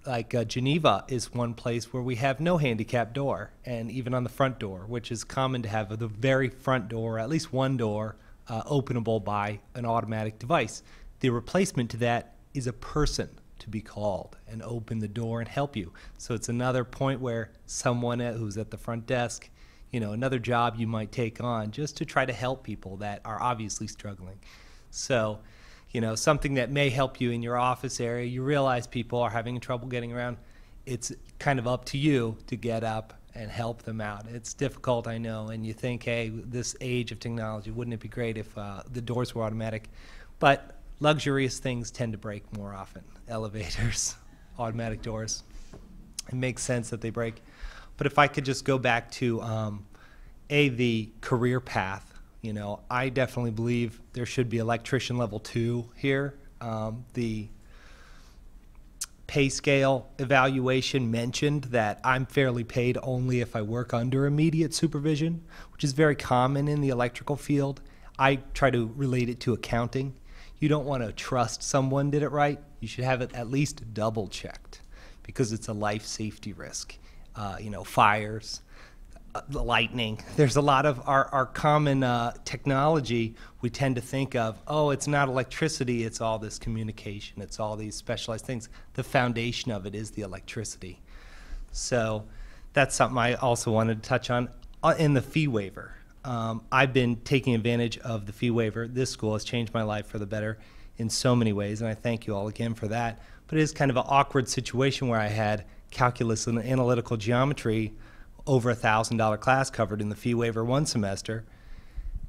like Geneva is one place where we have no handicap door, and even on the front door, which is common to have the very front door, at least one door, openable by an automatic device. The replacement to that is a person to be called and open the door and help you. So it's another point where someone who's at the front desk, you know, another job you might take on just to try to help people that are obviously struggling. So, you know, something that may help you in your office area, you realize people are having trouble getting around, it's kind of up to you to get up and help them out. It's difficult, I know, and you think, hey, this age of technology, wouldn't it be great if the doors were automatic? But luxurious things tend to break more often. Elevators, automatic doors. It makes sense that they break. But if I could just go back to, the career path. You know, I definitely believe there should be electrician level 2 here. The pay scale evaluation mentioned that I'm fairly paid only if I work under immediate supervision, which is very common in the electrical field. I try to relate it to accounting. You don't want to trust someone did it right. You should have it at least double checked because it's a life safety risk. You know, fires, the lightning. There's a lot of our common technology we tend to think of, oh, it's not electricity, it's all this communication, it's all these specialized things. The foundation of it is the electricity. So that's something I also wanted to touch on. In the fee waiver, I've been taking advantage of the fee waiver. This school has changed my life for the better in so many ways, and I thank you all again for that. But it is kind of an awkward situation where I had calculus and analytical geometry over $1,000 class covered in the fee waiver one semester,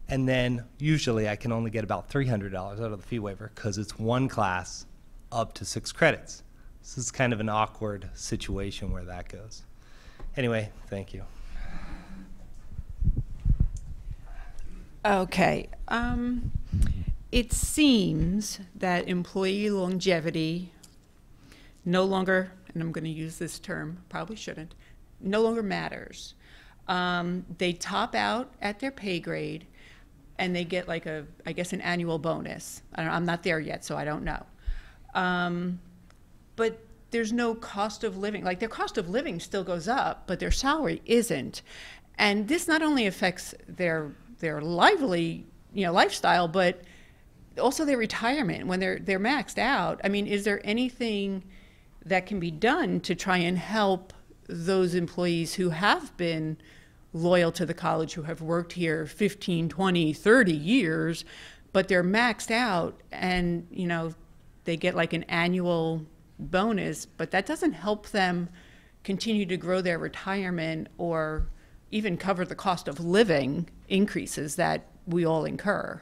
and then usually I can only get about $300 out of the fee waiver because it's one class up to 6 credits. This is kind of an awkward situation where that goes. Anyway, thank you. Okay. It seems that employee longevity no longer and I'm going to use this term, probably shouldn't, no longer matters. They top out at their pay grade, and they get like I guess an annual bonus. I'm not there yet, so I don't know. But there's no cost of living. Like, their cost of living still goes up, but their salary isn't. And this not only affects their lifestyle, but also their retirement when they're maxed out. I mean, is there anything that can be done to try and help those employees who have been loyal to the college, who have worked here 15, 20, 30 years, but they're maxed out and, you know, they get like an annual bonus, but that doesn't help them continue to grow their retirement or even cover the cost of living increases that we all incur?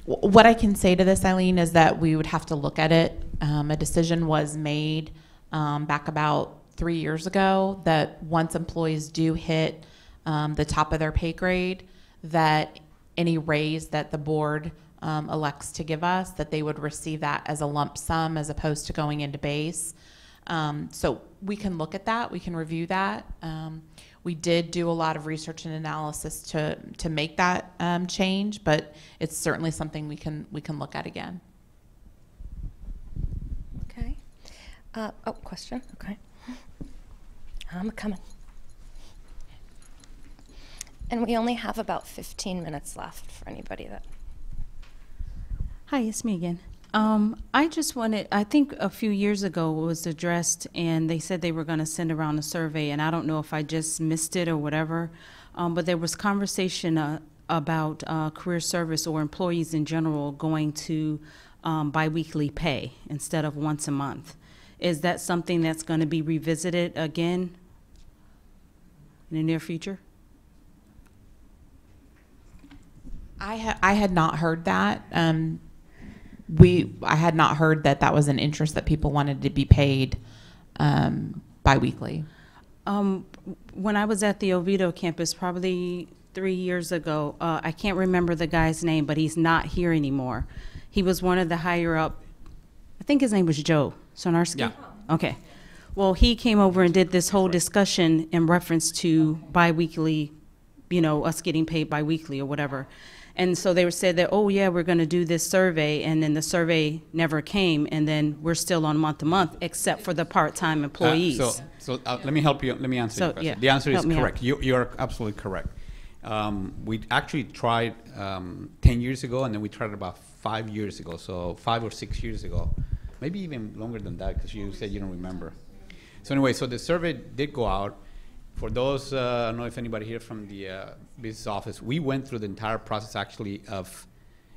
What I can say to this, Eileen, is that we would have to look at it. A decision was made back about 3 years ago that once employees do hit the top of their pay grade, that any raise that the board elects to give us, that they would receive that as a lump sum as opposed to going into base. So we can look at that. We can review that. We did do a lot of research and analysis to make that change, but it's certainly something we can look at again. Okay. Question. Okay. I'm coming. And we only have about 15 minutes left for anybody that. Hi, it's me again. I just wanted, I think a few years ago it was addressed and they said they were going to send around a survey, and I don't know if I just missed it or whatever, but there was conversation about career service or employees in general going to biweekly pay instead of once a month. Is that something that's going to be revisited again in the near future? I had not heard that. I had not heard that was an interest that people wanted to be paid biweekly. When I was at the Oviedo campus probably 3 years ago, I can't remember the guy's name, but he's not here anymore. He was one of the higher up, I think his name was Joe Sonarski. Yeah. Okay. Well, he came over and did this whole discussion in reference to biweekly, you know, us getting paid biweekly or whatever. And so they said that, oh yeah, we're going to do this survey, and then the survey never came, and then we're still on month to month, except for the part-time employees. Let me help you. Let me answer your question. Yeah, the answer is help me correct. out. You're absolutely correct. We actually tried 10 years ago, and then we tried about 5 years ago, so 5 or 6 years ago, maybe even longer than that, because you said you don't remember. So anyway, so the survey did go out. For those, I don't know if anybody here from the business office, we went through the entire process actually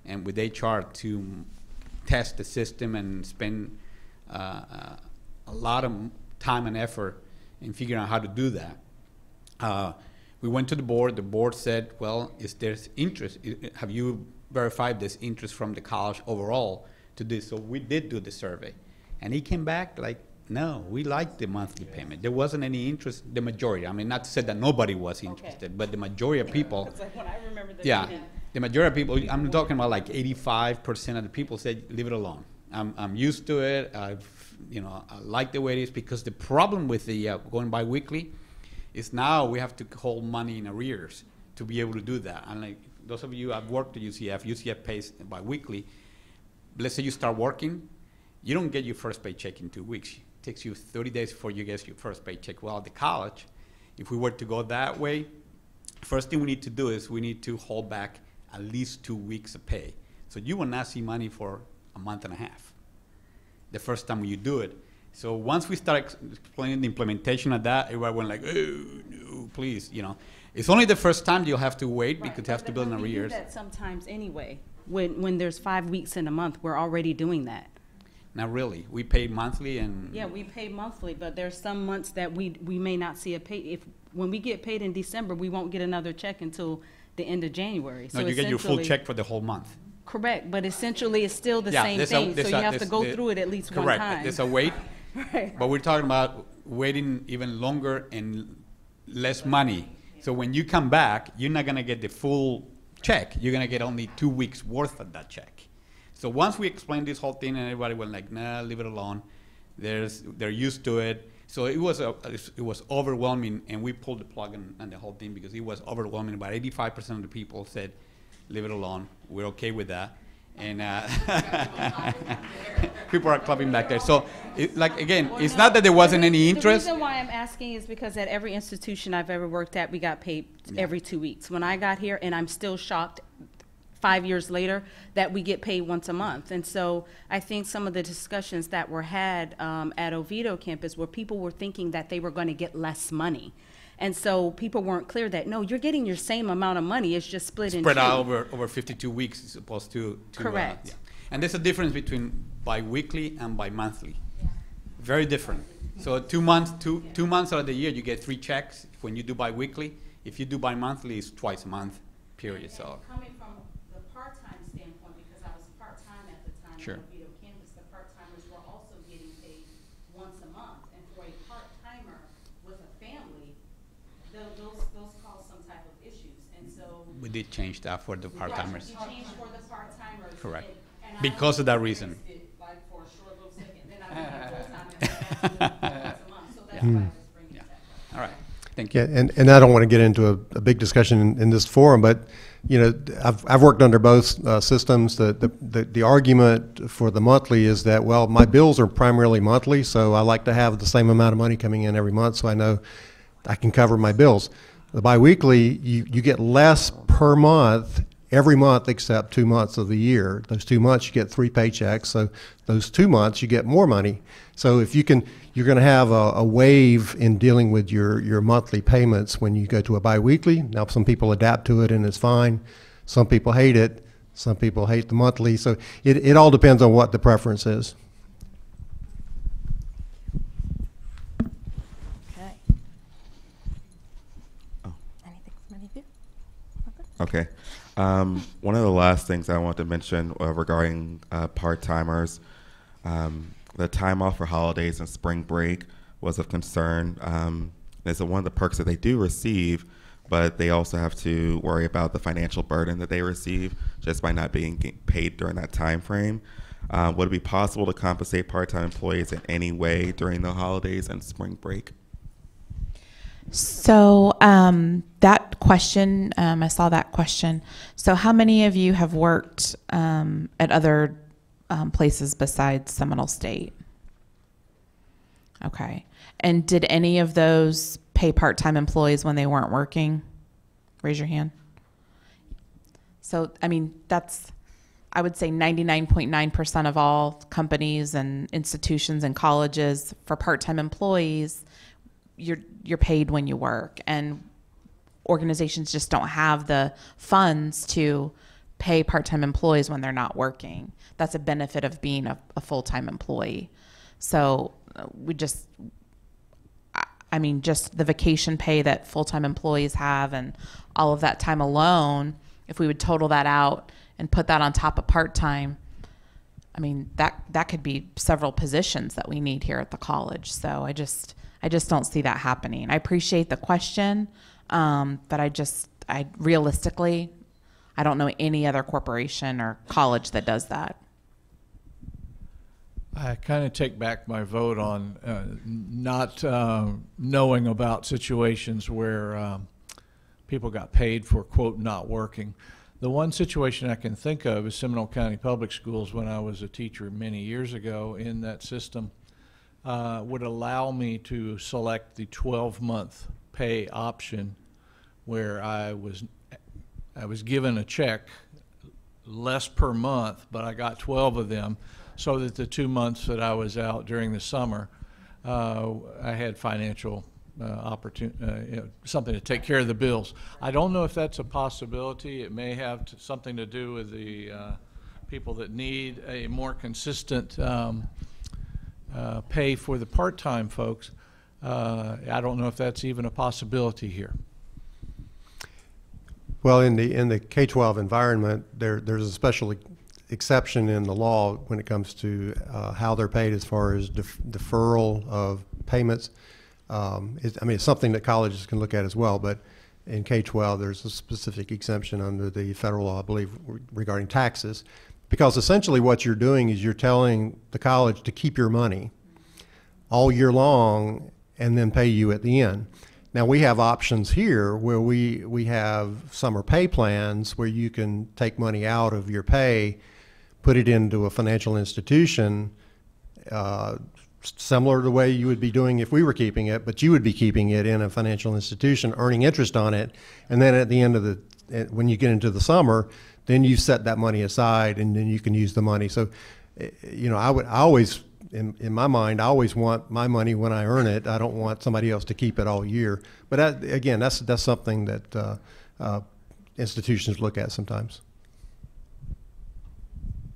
and with HR to test the system and spend a lot of time and effort in figuring out how to do that. We went to the board. The board said, well, is there interest? Have you verified this interest from the college overall to this? So we did do the survey. And he came back like, no, we like the monthly payment. There wasn't any interest, the majority. I mean, not to say that nobody was interested, but the majority of people. It's like when I remember the meeting. The majority of people, I'm talking about like 85% of the people said, leave it alone. I'm used to it. I like the way it is, because the problem with the going bi-weekly is now we have to hold money in arrears to be able to do that. And like those of you who have worked at UCF pays bi-weekly. Let's say you start working, you don't get your first paycheck in 2 weeks. It takes you 30 days before you get your first paycheck. Well, at the college, if we were to go that way, first thing we need to do is we need to hold back at least 2 weeks of pay. So you will not see money for a month and a half the first time you do it. So once we start explaining the implementation of that, everybody went like, oh, no, please, you know. It's only the first time you'll have to wait, because you have to build in arrears. We do that sometimes anyway. When there's 5 weeks in a month, we're already doing that. Not really. We pay monthly and. Yeah, we pay monthly, but there's some months that we may not see a pay. When we get paid in December, we won't get another check until the end of January. No, so you get your full check for the whole month. Correct, but essentially it's still the same thing, so you have to go through it at least one time. Correct. There's a wait, right. But we're talking about waiting even longer and less money. So when you come back, you're not going to get the full check, you're gonna get only 2 weeks worth of that check. So once we explained this whole thing, and everybody was like, nah, leave it alone. They're used to it. So it was overwhelming, and we pulled the plug on the whole thing because it was overwhelming. About 85% of the people said, leave it alone. We're okay with that. And people are clapping back there. So, again, it's not that there wasn't any interest. The reason why I'm asking is because at every institution I've ever worked at, we got paid every 2 weeks. When I got here, and I'm still shocked 5 years later, that we get paid once a month. And so I think some of the discussions that were had at Oviedo campus where people were thinking that they were going to get less money. And so people weren't clear that, no, you're getting your same amount of money, it's just split in two. Spread out over 52 weeks as opposed to correct. Yeah. And there's a difference between biweekly and bi-monthly. Yeah. Very different. So 2 months, two months out of the year, you get 3 checks. When you do biweekly, if you do bi-monthly, it's twice a month, period. So. Coming from the part-time standpoint, because I was part-time at the time sure. at Oviedo campus, the part-timers were also getting paid once a month. And for a part-timer with a family, those cause some type of issues. And so we did change that for the part-timers. You changed for the part-timers. Correct. And because of that reason. Like for a short little second, then I went full-time once a month. So that's why I was bringing that up. All right. Thank you. Yeah, and I don't want to get into a big discussion in this forum, but I've worked under both systems. The argument for the monthly is that, well, my bills are primarily monthly, so I like to have the same amount of money coming in every month, so I know I can cover my bills. The biweekly, you get less per month every month except 2 months of the year. Those 2 months you get 3 paychecks, so those 2 months you get more money. So if you can, you're going to have a wave in dealing with your monthly payments when you go to a biweekly. Now some people adapt to it and it's fine. Some people hate it. Some people hate the monthly. So it all depends on what the preference is. Okay. Anything from any of you? Okay. One of the last things I want to mention regarding part-timers, the time off for holidays and spring break was of concern. It's one of the perks that they do receive, but they also have to worry about the financial burden that they receive just by not being paid during that time frame. Would it be possible to compensate part-time employees in any way during the holidays and spring break? So that question, I saw that question. So how many of you have worked at other places besides Seminole State? Okay. And did any of those pay part-time employees when they weren't working? Raise your hand. So, I mean, that's, I would say 99.9% of all companies and institutions and colleges for part-time employees, you're paid when you work, and organizations just don't have the funds to pay part-time employees when they're not working. That's a benefit of being a full-time employee. So we just, I mean, just the vacation pay that full-time employees have and all of that time alone, if we would total that out and put that on top of part-time, I mean, that could be several positions that we need here at the college. So I just don't see that happening. I appreciate the question, but I realistically, I don't know any other corporation or college that does that. I kind of take back my vote on not knowing about situations where people got paid for, quote, not working. The one situation I can think of is Seminole County Public Schools when I was a teacher many years ago in that system. Would allow me to select the 12-month pay option where I was given a check less per month, but I got 12 of them, so that the 2 months that I was out during the summer, I had financial opportunity, something to take care of the bills. I don't know if that's a possibility. It may have something to do with the people that need a more consistent pay for the part-time folks. I don't know if that's even a possibility here. Well, in the K-12 environment, there's a special exception in the law when it comes to how they're paid as far as deferral of payments. I mean, it's something that colleges can look at as well, but in K-12, there's a specific exemption under the federal law, I believe, regarding taxes. Because essentially what you're doing is you're telling the college to keep your money all year long and then pay you at the end. Now, we have options here where we have summer pay plans where you can take money out of your pay, put it into a financial institution, similar to the way you would be doing if we were keeping it, but you would be keeping it in a financial institution, earning interest on it, and then at the end of when you get into the summer, then you set that money aside and then you can use the money. So, you know, I always, in my mind, I always want my money when I earn it. I don't want somebody else to keep it all year. But again, that's something that institutions look at sometimes.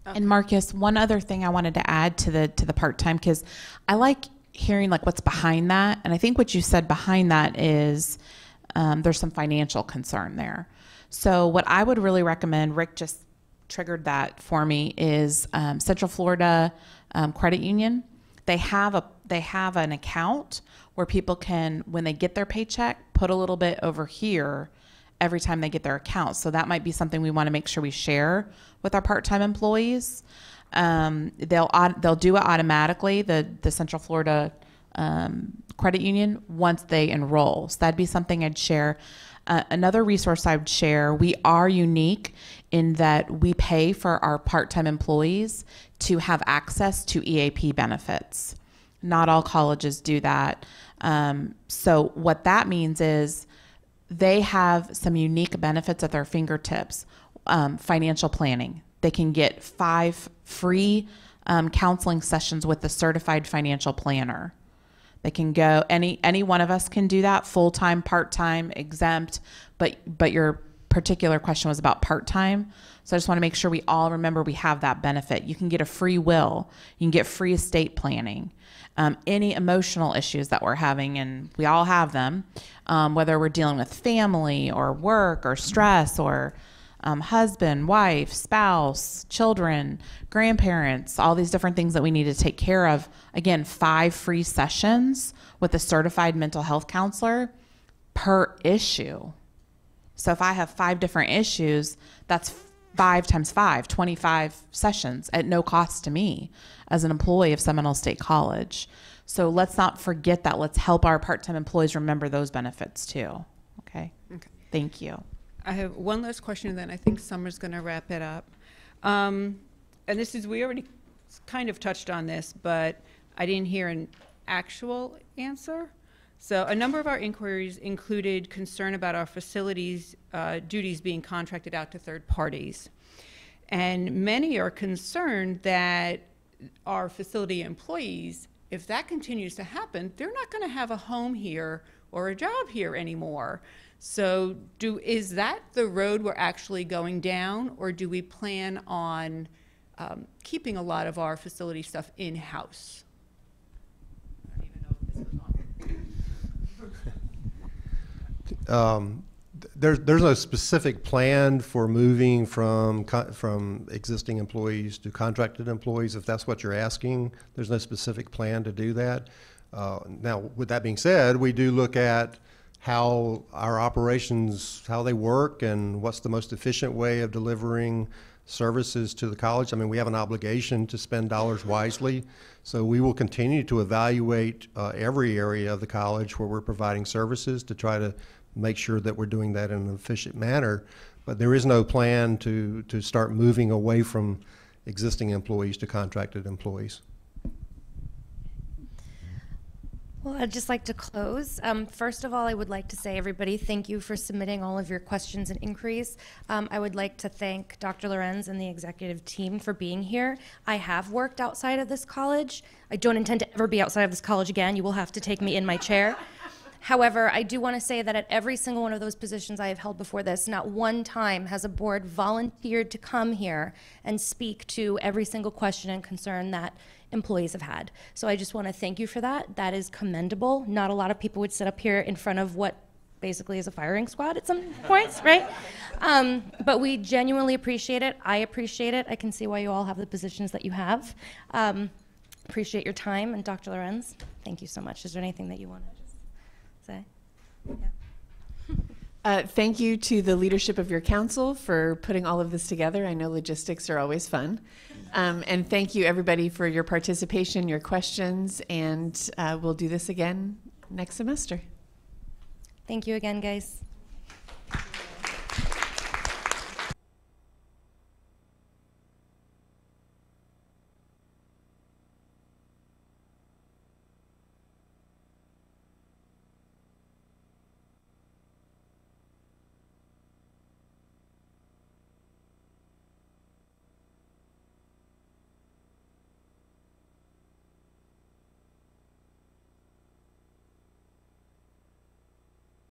And Marcus, one other thing I wanted to add to the part-time, because I like hearing like what's behind that, and I think what you said behind that is there's some financial concern there. So what I would really recommend, Rick just triggered that for me, is Central Florida Credit Union. They have an account where people can, when they get their paycheck, put a little bit over here every time they get their account. So that might be something we want to make sure we share with our part-time employees. They'll do it automatically, the Central Florida Credit Union, once they enroll. So that'd be something I'd share. Another resource I would share, we are unique in that we pay for our part-time employees to have access to EAP benefits. Not all colleges do that. So what that means is they have some unique benefits at their fingertips. Financial planning. They can get 5 free counseling sessions with a certified financial planner. They can go, any one of us can do that, full-time, part-time, exempt, but your particular question was about part-time. So I just want to make sure we all remember we have that benefit. You can get a free will. You can get free estate planning. Any emotional issues that we're having, and we all have them, whether we're dealing with family or work or stress or husband, wife, spouse, children, grandparents, all these different things that we need to take care of. Again, 5 free sessions with a certified mental health counselor per issue. So if I have 5 different issues, that's 5 times 5, 25 sessions at no cost to me as an employee of Seminole State College. So let's not forget that. Let's help our part-time employees remember those benefits too. Okay? Thank you. I have one last question, and then I think Summer's going to wrap it up. And this is, we already kind of touched on this, but I didn't hear an actual answer. So a number of our inquiries included concern about our facilities duties being contracted out to third parties. And many are concerned that our facility employees, if that continues to happen, they're not going to have a home here or a job here anymore. So is that the road we're actually going down, or do we plan on keeping a lot of our facility stuff in-house? I don't even know if this was on. There's no specific plan for moving from existing employees to contracted employees, if that's what you're asking. There's no specific plan to do that. Now, with that being said, we do look at how our operations, how they work, and what's the most efficient way of delivering services to the college. I mean, we have an obligation to spend dollars wisely, so we will continue to evaluate every area of the college where we're providing services to try to make sure that we're doing that in an efficient manner. But there is no plan to start moving away from existing employees to contracted employees. Well, I'd just like to close. First of all, I would like to say, everybody, thank you for submitting all of your questions and inquiries. I would like to thank Dr. Lorenz and the executive team for being here. I have worked outside of this college. I don't intend to ever be outside of this college again. You will have to take me in my chair. However, I do want to say that at every single one of those positions I have held before this, not one time has a board volunteered to come here and speak to every single question and concern that employees have had. So I just want to thank you for that. That is commendable. Not a lot of people would sit up here in front of what basically is a firing squad at some points, right? But we genuinely appreciate it. I appreciate it. I can see why you all have the positions that you have. Appreciate your time. And Dr. Lorenz, thank you so much. Is there anything that you want to just say? Yeah. Thank you to the leadership of your council for putting all of this together. I know logistics are always fun. And thank you, everybody, for your participation, your questions, and we'll do this again next semester. Thank you again, guys.